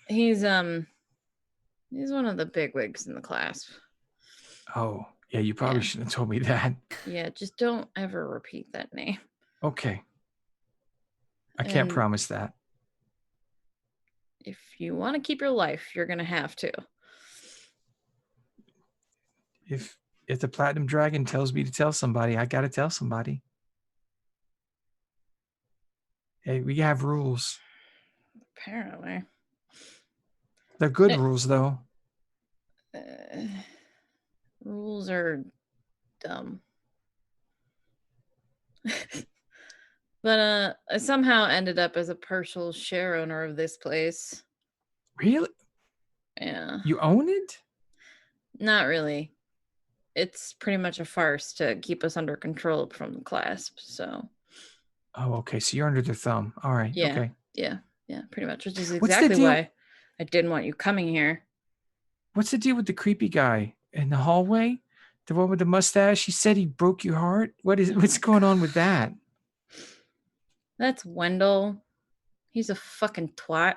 He's one of the bigwigs in the class. Oh, yeah, you probably shouldn't have told me that. Yeah, just don't ever repeat that name. Okay. I can't promise that. If you want to keep your life, you're gonna have to. If the Platinum Dragon tells me to tell somebody, I gotta tell somebody. Hey, we have rules. Apparently. They're good rules, though. Rules are dumb. But I somehow ended up as a partial share owner of this place. Really? Yeah. You own it? Not really. It's pretty much a farce to keep us under control from the clasp, so. Oh, okay. So you're under their thumb. All right. Yeah. Okay. Yeah. Yeah, pretty much. Which is What's the exactly deal? why I didn't want you coming here. What's the deal with the creepy guy in the hallway? The one with the mustache? He said he broke your heart? What's going on with that? That's Wendell. He's a fucking twat.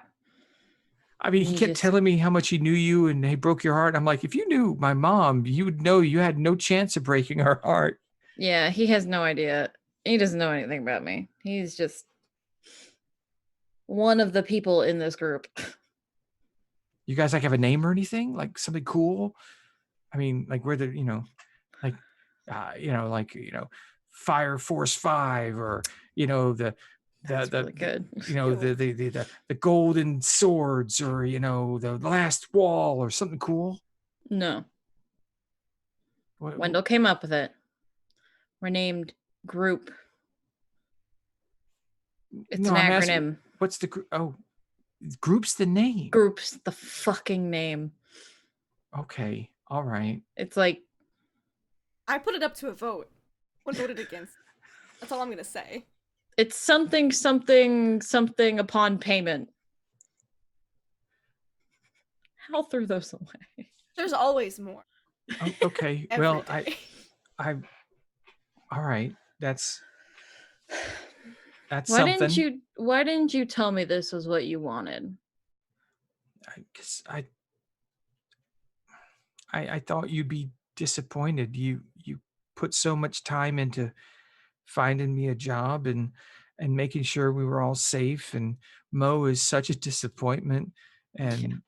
I mean, he kept telling me how much he knew you and he broke your heart. I'm like, if you knew my mom, you would know you had no chance of breaking her heart. Yeah, he has no idea. He doesn't know anything about me. He's just one of the people in this group. You guys like have a name or anything? Like something cool? I mean, like where the, Fire Force 5 or, That's really good. the golden swords or, the last wall or something cool? No. Wendell came up with it. We're named Group. It's an acronym. What's the group? Oh, Group's the name. Group's the fucking name. Okay. All right. It's like, I put it up to a vote. What voted against? That's all I'm gonna say. it's something upon payment. How threw those away? There's always more. Oh, okay. Every Well, day. all right. That's Why something. Why didn't you tell me this was what you wanted? Because I thought you'd be disappointed. You put so much time into finding me a job and making sure we were all safe. And Mo is such a disappointment. And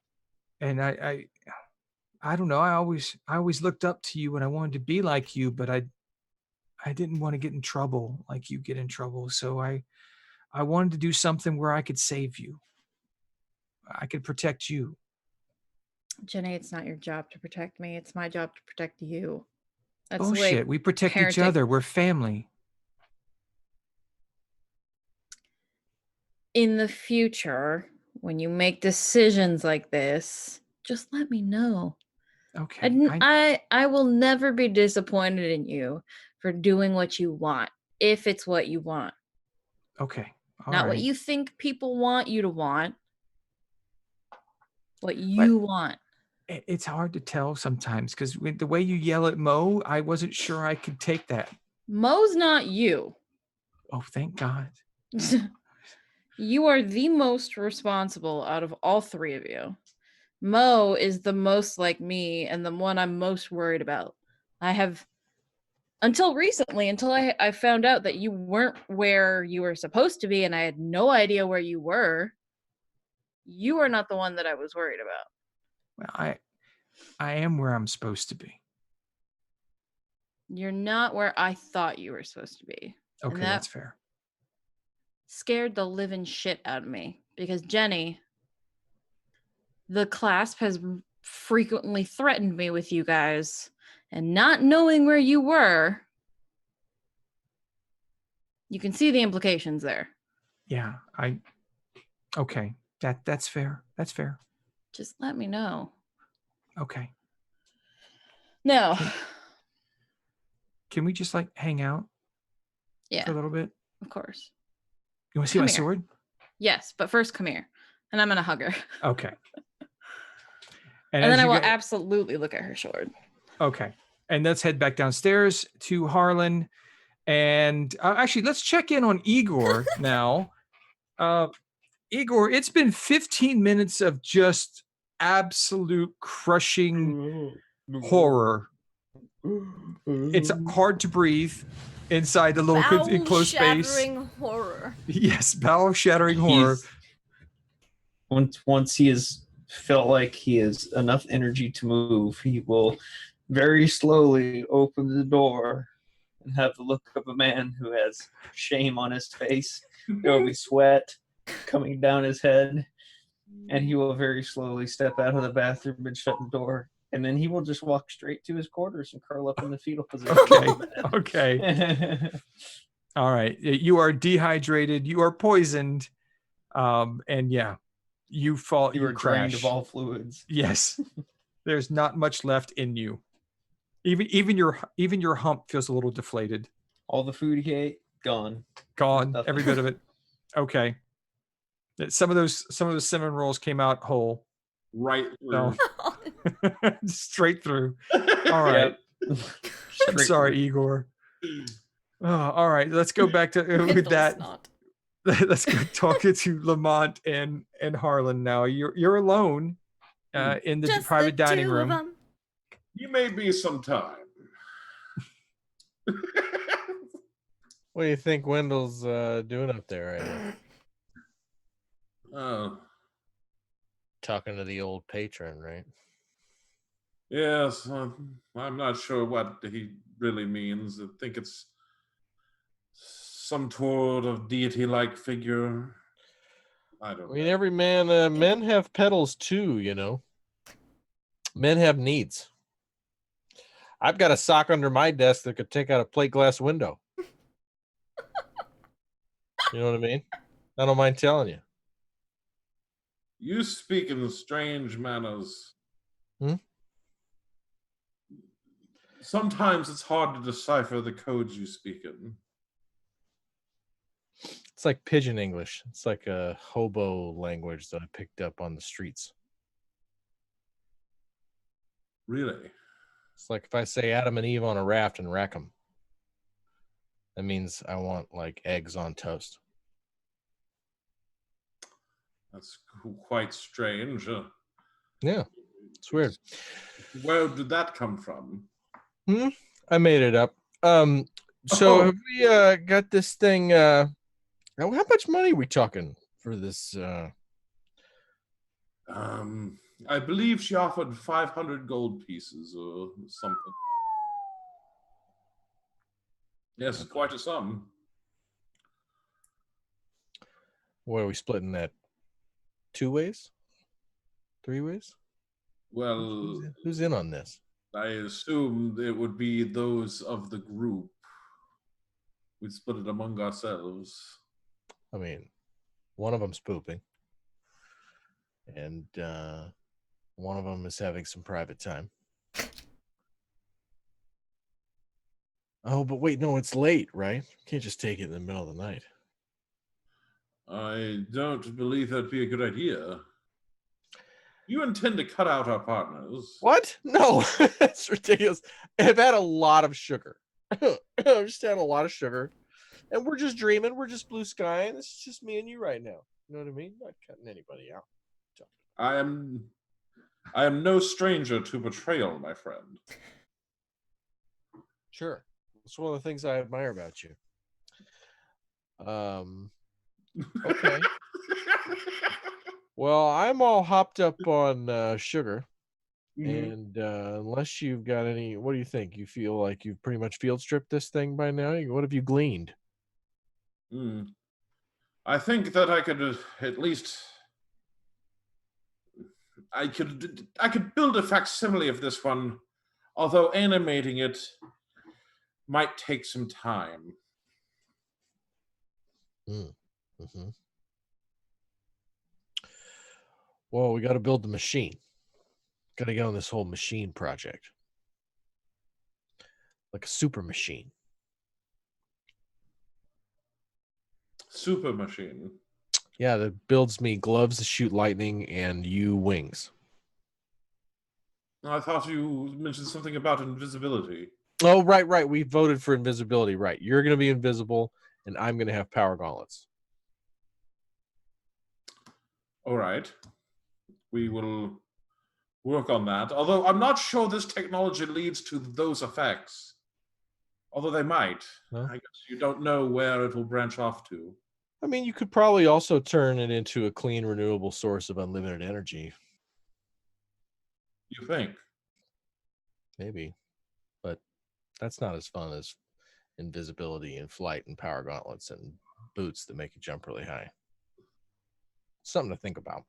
I don't know. I always looked up to you and I wanted to be like you, but I didn't want to get in trouble like you get in trouble. So I wanted to do something where I could save you. I could protect you. Jenny, it's not your job to protect me. It's my job to protect you. That's Bullshit. We protect each other. We're family. In the future, when you make decisions like this, just let me know. Okay. I will never be disappointed in you for doing what you want, if it's what you want. Okay. Not what you think people want you to want. What you want. It's hard to tell sometimes because the way you yell at Mo, I wasn't sure I could take that. Mo's not you. Oh, thank God. You are the most responsible out of all three of you. Mo is the most like me and the one I'm most worried about. I have, until recently, until I found out that you weren't where you were supposed to be and I had no idea where you were, you are not the one that I was worried about. Well, I am where I'm supposed to be. You're not where I thought you were supposed to be. Okay, that's fair. Scared the living shit out of me because Jenny, the clasp has frequently threatened me with you guys, and not knowing where you were, you can see the implications there. Yeah, okay. That's fair. That's fair. Just let me know. Okay. No. Can we just like hang out? Yeah, for a little bit? of course. You want to see Come my here. sword? Yes, but first come here. And I'm going to hug her. Okay. And as then I you will get- absolutely look at her sword. Okay. And let's head back downstairs to Harlan. And actually, let's check in on Igor now. Igor, it's been 15 minutes of just absolute crushing horror. It's hard to breathe inside the little enclosed space. Bowel-shattering horror. Yes, bowel-shattering horror. Once he has felt like he has enough energy to move, he will very slowly open the door and have the look of a man who has shame on his face. There will be sweat coming down his head, and he will very slowly step out of the bathroom and shut the door. And then he will just walk straight to his quarters and curl up in the fetal position. Okay. All right. You are dehydrated. You are poisoned. And yeah, you fall. You are drained of crash. all fluids. Yes. There's not much left in you. Even your hump feels a little deflated. All the food he ate, gone. Gone. Nothing. Every bit of it. Okay. Some of those cinnamon rolls came out whole. Right through. No. Straight through. All right. Yep. I'm sorry, Igor. Oh, all right. Let's go back to with Kendall's that. not. Let's go talking to Lamont and Harlan now. You're alone in the Just private the dining two room. of 'em. You may be some time. What do you think Wendell's doing up there right now? Oh, Talking to the old patron, right? yes. I'm not sure what he really means. I think it's some sort of deity-like figure. I don't I mean, know. every man, men have petals too, you know. Men have needs. I've got a sock under my desk that could take out a plate glass window. You know what I mean? I don't mind telling you. You speak in strange manners. Hmm? Sometimes it's hard to decipher the codes you speak in. It's like pidgin English. It's like a hobo language that I picked up on the streets. Really? It's like if I say Adam and Eve on a raft and wreck them. That means I want like eggs on toast. That's quite strange. Yeah, it's weird. Where did that come from? I made it up. So have we got this thing? How much money are we talking for this? I believe she offered 500 gold pieces or something. Yes, quite a sum. What are we splitting that? 2 ways? 3 ways? Well, Who's in on this? I assume it would be those of the group. We'd split it among ourselves. I mean, one of them's pooping, and one of them is having some private time. Oh, but wait, no, it's late, right? Can't just take it in the middle of the night. I don't believe that'd be a good idea. You intend to cut out our partners. What? No, that's ridiculous. I've had a lot of sugar. I've just had a lot of sugar. And we're just dreaming. We're just blue skying. It's just me and you right now. You know what I mean? Not cutting anybody out. I am no stranger to betrayal, my friend. Sure. It's one of the things I admire about you. Okay. Well, I'm all hopped up on sugar. And unless you've got any, what do you think? You feel like you've pretty much field stripped this thing by now? What have you gleaned? I think that I could at least I could build a facsimile of this one, although animating it might take some time. Mm-hmm. Well, we got to build the machine. Got to get on this whole machine project. Like a super machine. Super machine. Yeah, that builds me gloves to shoot lightning and you wings. I thought you mentioned something about invisibility. Oh, right. We voted for invisibility. Right. You're going to be invisible, and I'm going to have power gauntlets. All right. We will work on that. Although I'm not sure this technology leads to those effects. Although they might. Huh? I guess you don't know where it will branch off to. I mean, you could probably also turn it into a clean, renewable source of unlimited energy. You think? Maybe. But that's not as fun as invisibility and flight and power gauntlets and boots that make you jump really high. Something to think about.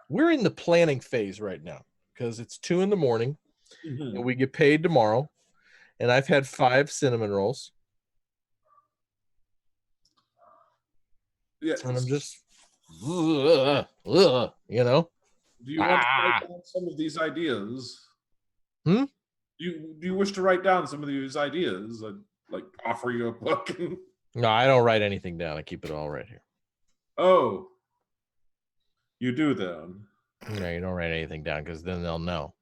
We're in the planning phase right now because it's 2 a.m. and we get paid tomorrow. And I've had 5 cinnamon rolls. Yeah. And I'm just, you know. Do you want to write down some of these ideas? Do you wish to write down some of these ideas? I'd like offer you a book. No, I don't write anything down. I keep it all right here. Oh. You do then. No, you don't write anything down because then they'll know.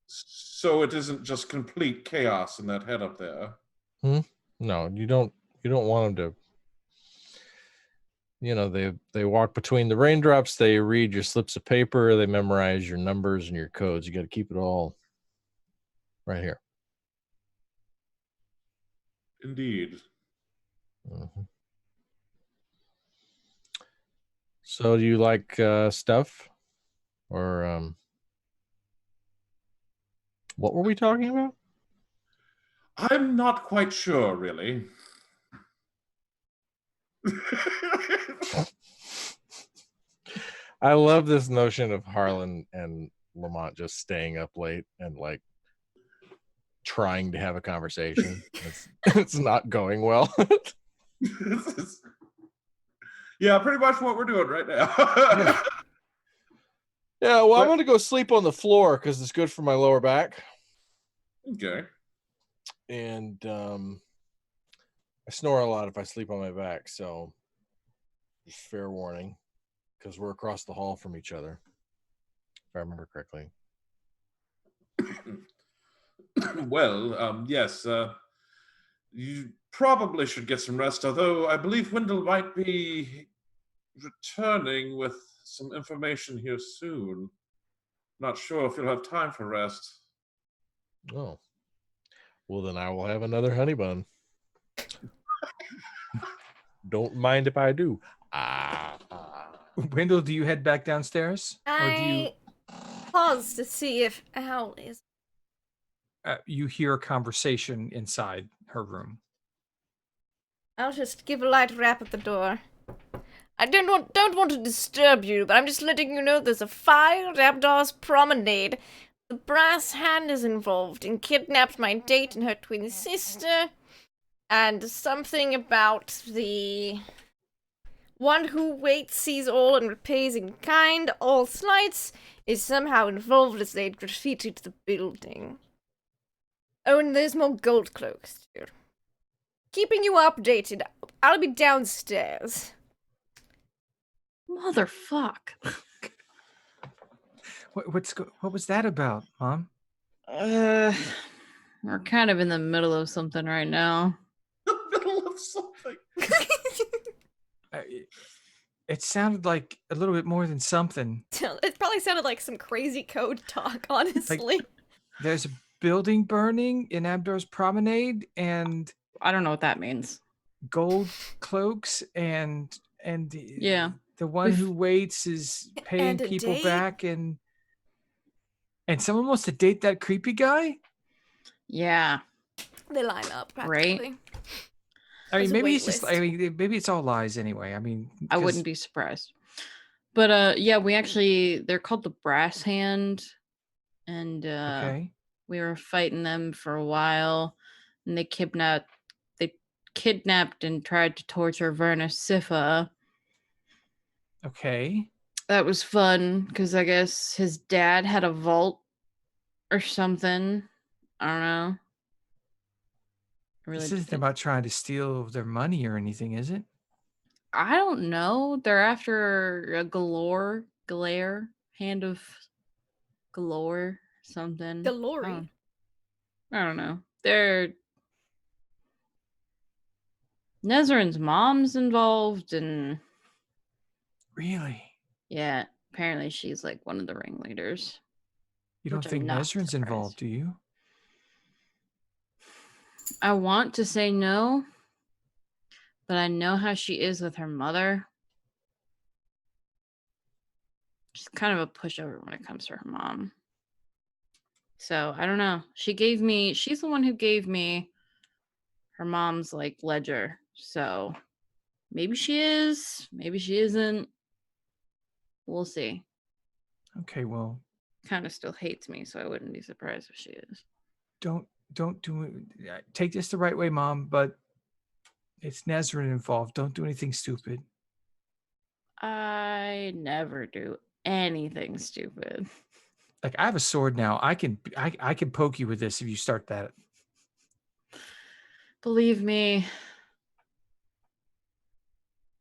So it isn't just complete chaos in that head up there. No, you don't want them to. You know, they walk between the raindrops, they read your slips of paper, they memorize your numbers and your codes. You got to keep it all right here. Indeed. Mm-hmm. So do you like stuff? Or what were we talking about? I'm not quite sure, really. I love this notion of Harlan and Lamont just staying up late and like trying to have a conversation. It's not going well. Yeah, pretty much what we're doing right now. Yeah, well, I'm going to go sleep on the floor because it's good for my lower back. Okay. And I snore a lot if I sleep on my back, so just fair warning, because we're across the hall from each other, if I remember correctly. Well, yes, you probably should get some rest, although I believe Wendell might be returning with some information here soon. Not sure if you'll have time for rest. Oh. Well, then I will have another honey bun. Don't mind if I do. Wendell, do you head back downstairs? Or do you pause to see if Al is. You hear a conversation inside her room. I'll just give a light rap at the door. I don't want to disturb you, but I'm just letting you know there's a fire at Abdar's promenade. The brass hand is involved and kidnapped my date and her twin sister. And something about the one who waits, sees all, and repays in kind all slights is somehow involved as they graffitied the building. Oh, and there's more gold cloaks, too. Keeping you updated. I'll be downstairs. Motherfuck. What was that about, Mom? We're kind of in the middle of something right now. The middle of something. It sounded like a little bit more than something. It probably sounded like some crazy code talk, honestly. There's a building burning in Abdar's promenade, and I don't know what that means. Gold cloaks, and yeah, the one who waits is paying people back, and someone wants to date that creepy guy. Yeah, they line up practically. Right. I mean, maybe it's just. I mean, maybe it's all lies anyway. I mean, I wouldn't be surprised. But yeah, they're called the Brass Hand, and okay. We were fighting them for a while, and they kidnapped and tried to torture Verna Sifa. Okay. That was fun because I guess his dad had a vault or something. I don't know. Really This isn't about trying to steal their money or anything, is it? I don't know. They're after a glare, hand of galore, something. Glory. I don't know. They're Nezerin's mom's involved, and Really? yeah, apparently she's like one of the ringleaders. You don't Which I'm think not Nezrin's surprised. involved, do you? I want to say no, but I know how she is with her mother. She's kind of a pushover when it comes to her mom. So I don't know. She's the one who gave me her mom's like ledger. So maybe she is, maybe she isn't. We'll see. Okay, well, Kind of still hates me, so I wouldn't be surprised if she is. don't do it. Take this the right way, Mom, but it's Nezrin involved. Don't do anything stupid. I never do anything stupid. Like, I have a sword now. I can poke you with this if you start that. Believe me,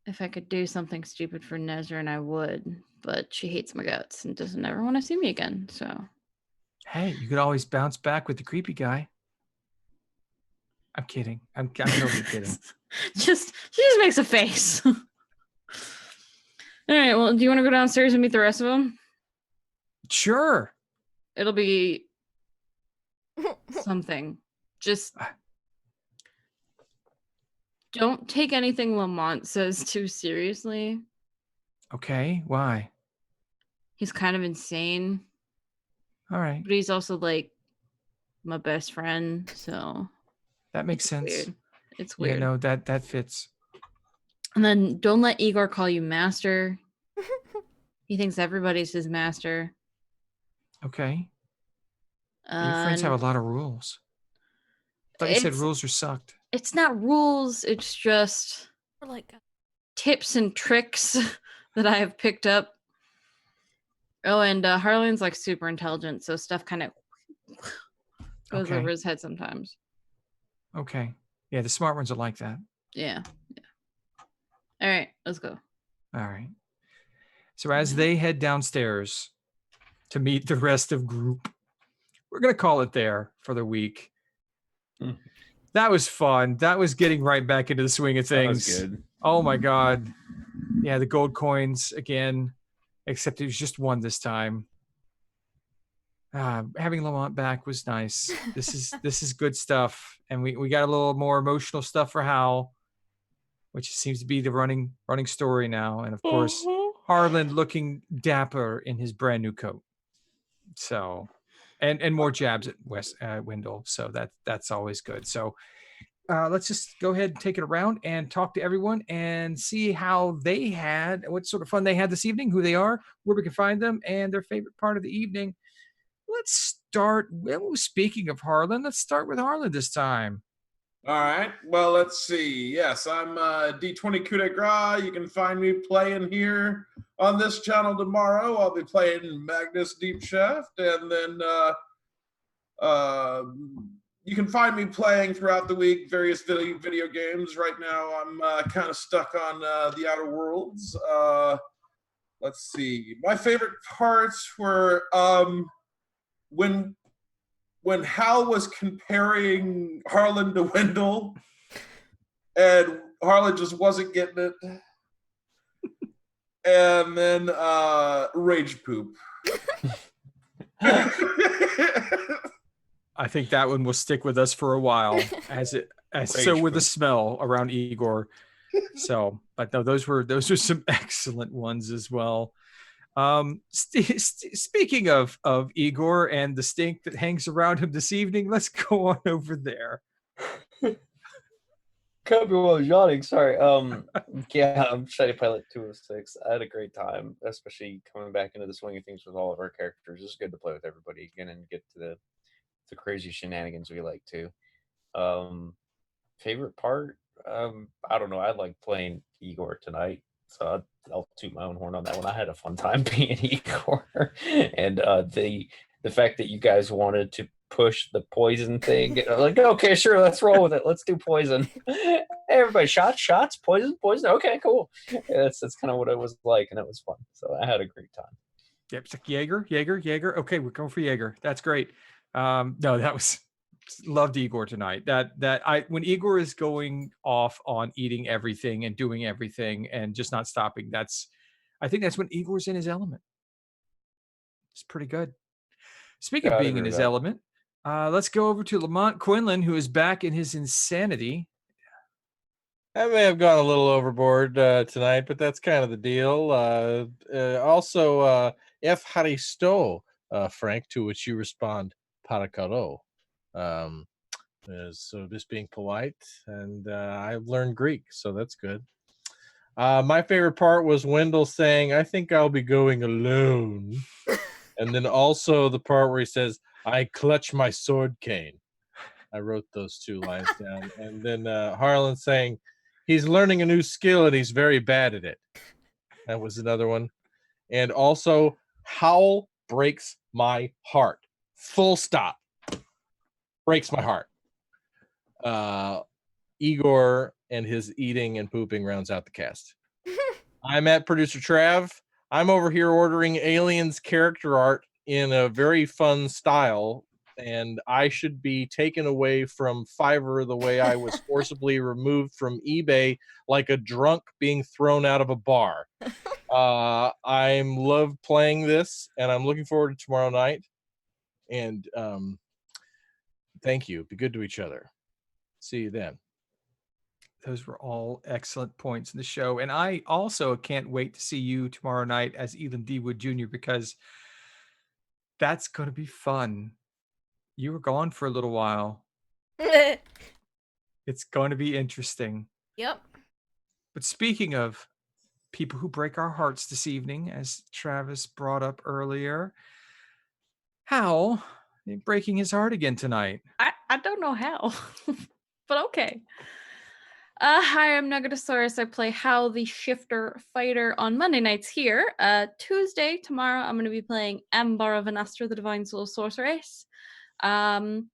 if I could do something stupid for Nezrin, I would. But she hates my guts and doesn't ever want to see me again. So Hey, you could always bounce back with the creepy guy. I'm kidding. I'm totally kidding. she just makes a face. All right. Well, do you want to go downstairs and meet the rest of them? Sure. It'll be something. Just don't take anything Lamont says too seriously. Okay. Why? He's kind of insane, All right. but he's also like my best friend, so That makes it's sense. weird. It's Yeah, weird. no, that fits. And then don't let Igor call you master. He thinks everybody's his master. Okay. Your friends have a lot of rules. I thought you said It's- rules are sucked. It's not rules, it's just Or like tips and tricks that I have picked up. Oh, and Harlan's like super intelligent, so stuff kind of goes Okay. over his head sometimes. Okay. Yeah, the smart ones are like that. Yeah. All right, let's go. All right. So as they head downstairs to meet the rest of group, we're going to call it there for the week. Hmm. That was fun. That was getting right back into the swing of That was things. good. Oh my God. Yeah, the gold coins again, except it was just one this time. Having Lamont back was nice. This is good stuff. And we got a little more emotional stuff for Hal, which seems to be the running story now. And of course, Harlan looking dapper in his brand new coat. So, and more jabs at Wendell. So that's always good. So let's just go ahead and take it around and talk to everyone and see how they had, what sort of fun they had this evening, who they are, where we can find them, and their favorite part of the evening. Let's start. Well, speaking of Harlan, let's start with Harlan this time. All right. Well, let's see. Yes, I'm D20 Coup de Grace. You can find me playing here on this channel tomorrow. I'll be playing Magnus Deep Shaft, and then you can find me playing throughout the week various video games. Right now, I'm kind of stuck on the Outer Worlds. Let's see. My favorite parts were when Hal was comparing Harlan to Wendell, and Harlan just wasn't getting it. And then rage poop. I think that one will stick with us for a while, so with the smell around Igor. So, but no, those were some excellent ones as well. Speaking of Igor and the stink that hangs around him this evening, let's go on over there. Copy what was yawning. Sorry. Yeah, I'm Shiny Pilot 206. I had a great time, especially coming back into the swing of things with all of our characters. It's good to play with everybody again and get to the crazy shenanigans we like to. Favorite part? I don't know. I like playing Igor tonight, so I'll toot my own horn on that one. I had a fun time being Igor, and the fact that you guys wanted to push the poison thing. And I'm like, okay, sure, let's roll with it. Let's do poison. Hey, everybody, shots, poison. Okay, cool. Yeah, that's kind of what it was like, and it was fun. So I had a great time. Yep, it's like Jaeger. Okay, we're going for Jaeger. That's great. No, that was loved Igor tonight. When Igor is going off on eating everything and doing everything and just not stopping, I think that's when Igor's in his element. It's pretty good. Speaking of being in his element, let's go over to Lamont Quinlan, who is back in his insanity. I may have gone a little overboard tonight, but that's kind of the deal. Also, F. Haristo, Frank, to which you respond, Paracaro. So just being polite, and I've learned Greek, so that's good. My favorite part was Wendell saying, I think I'll be going alone. And then also the part where he says, I clutch my sword cane. I wrote those 2 lines down. And then Harlan saying, he's learning a new skill and he's very bad at it. That was another one. And also, Howl breaks my heart. Full stop. Breaks my heart. Igor and his eating and pooping rounds out the cast. I'm at Producer Trav. I'm over here ordering Aliens character art in a very fun style, and I should be taken away from Fiverr the way I was forcibly removed from eBay like a drunk being thrown out of a bar. I'm love playing this, and I'm looking forward to tomorrow night. And thank you. Be good to each other. See you then. Those were all excellent points in the show. And I also can't wait to see you tomorrow night as Elin D. Wood Jr. because that's going to be fun. You were gone for a little while. It's going to be interesting. Yep. But speaking of people who break our hearts this evening, as Travis brought up earlier, Hal breaking his heart again tonight. I don't know how, but okay. Hi, I'm Nugatosaurus. I play Hal the Shifter Fighter on Monday nights here. Tuesday, tomorrow, I'm going to be playing Ambar Vanastra, the Divine Soul Sorceress. And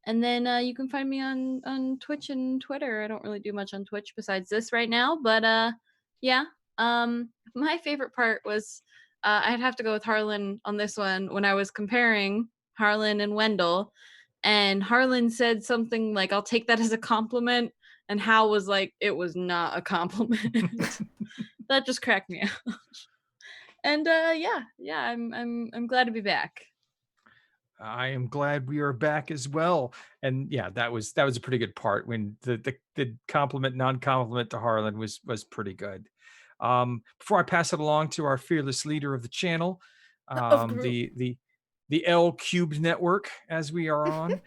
then you can find me on Twitch and Twitter. I don't really do much on Twitch besides this right now, but yeah. My favorite part was I'd have to go with Harlan on this one when I was comparing Harlan and Wendell. And Harlan said something like, I'll take that as a compliment. And Hal was like, it was not a compliment. That just cracked me out. And yeah, I'm glad to be back. I am glad we are back as well. And yeah, that was a pretty good part when the compliment, non-compliment to Harlan was pretty good. Before I pass it along to our fearless leader of the channel, the L Cubed Network, as we are on.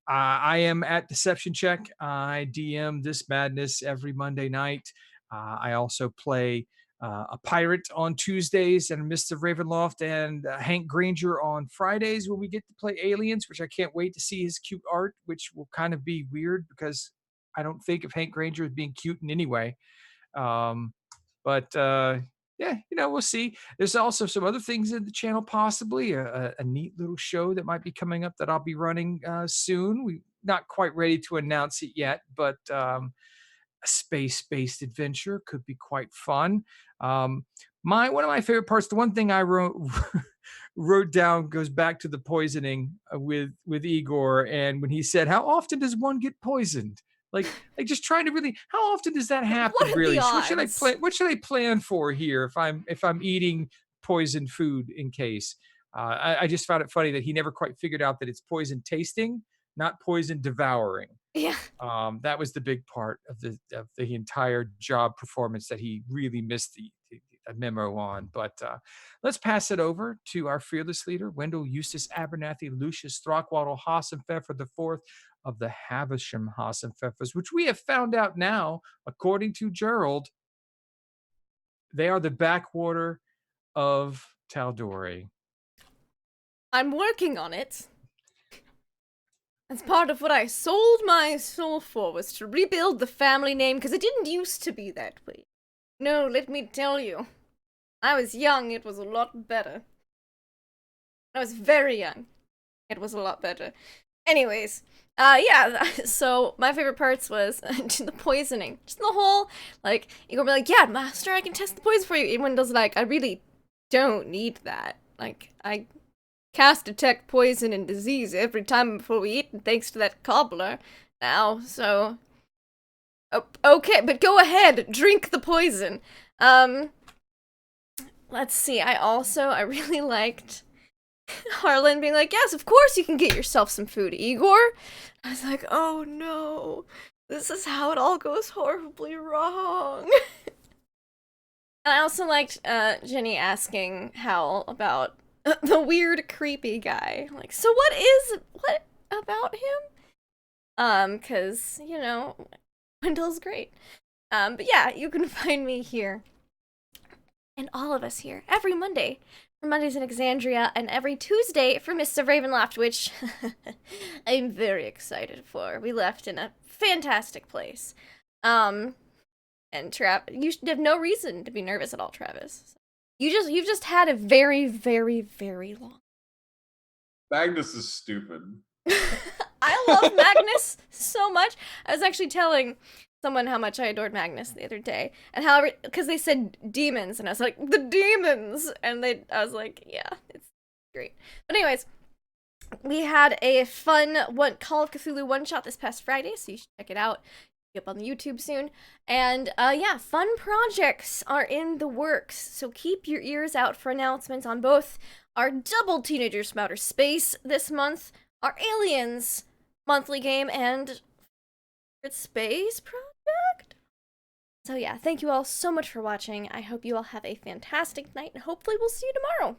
I am at Deception Check. I DM this madness every Monday night. I also play a pirate on Tuesdays and Mists of Ravenloft and Hank Granger on Fridays when we get to play Aliens, which I can't wait to see his cute art, which will kind of be weird because I don't think of Hank Granger as being cute in any way. Yeah, we'll see. There's also some other things in the channel, possibly a neat little show that might be coming up that I'll be running soon. We're not quite ready to announce it yet, but a space-based adventure could be quite fun. One of my favorite parts, the one thing I wrote down goes back to the poisoning with Igor, and when he said, "How often does one get poisoned?" Like just trying to really, how often does that happen? What are really? the So odds? what should I plan for here if I'm eating poisoned food in case? I just found it funny that he never quite figured out that it's poison tasting, not poison devouring. Yeah. That was the big part of the entire job performance that he really missed the memo on. But let's pass it over to our fearless leader, Wendell Eustace Abernathy Lucius Throckwaddle Hassenpfeffer IV of the Havisham Hassenpfeffers, which we have found out now, according to Gerald, they are the backwater of Tal'Dorei. I'm working on it. As part of what I sold my soul for was to rebuild the family name, because it didn't used to be that way. No, let me tell you. I was young, it was a lot better. I was very young. It was a lot better. Anyways, yeah, so my favorite parts was the poisoning. Just the whole, like, you're gonna be like, yeah, master, I can test the poison for you. And Wendell's like, I really don't need that. Like, I cast detect poison and disease every time before we eat, and thanks to that cobbler now, so... okay, but go ahead, drink the poison. Let's see, I really liked Harlan being like, yes, of course you can get yourself some food, Igor. I was like, oh no, this is how it all goes horribly wrong. And I also liked Jenny asking Hal about the weird, creepy guy. Like, so what about him? Cause, you know, Wendell's great. But yeah, you can find me here. And all of us here every Monday for Mondays in Exandria, and every Tuesday for Mists of Ravenloft, which I'm very excited for. We left in a fantastic place. And you should have no reason to be nervous at all, Travis. You've just had a very, very, very long. Magnus is stupid. I love Magnus so much. I was actually telling someone how much I adored Magnus the other day, and how, because they said demons, and I was like, the demons, and I was like, yeah, it's great. But anyways, we had a fun Call of Cthulhu one-shot this past Friday, so you should check it out. Up on the YouTube soon. And yeah, fun projects are in the works, so keep your ears out for announcements on both our double Teenagers from Outer Space this month, our Aliens monthly game, and Space project. So yeah, thank you all so much for watching. I hope you all have a fantastic night, and hopefully we'll see you tomorrow.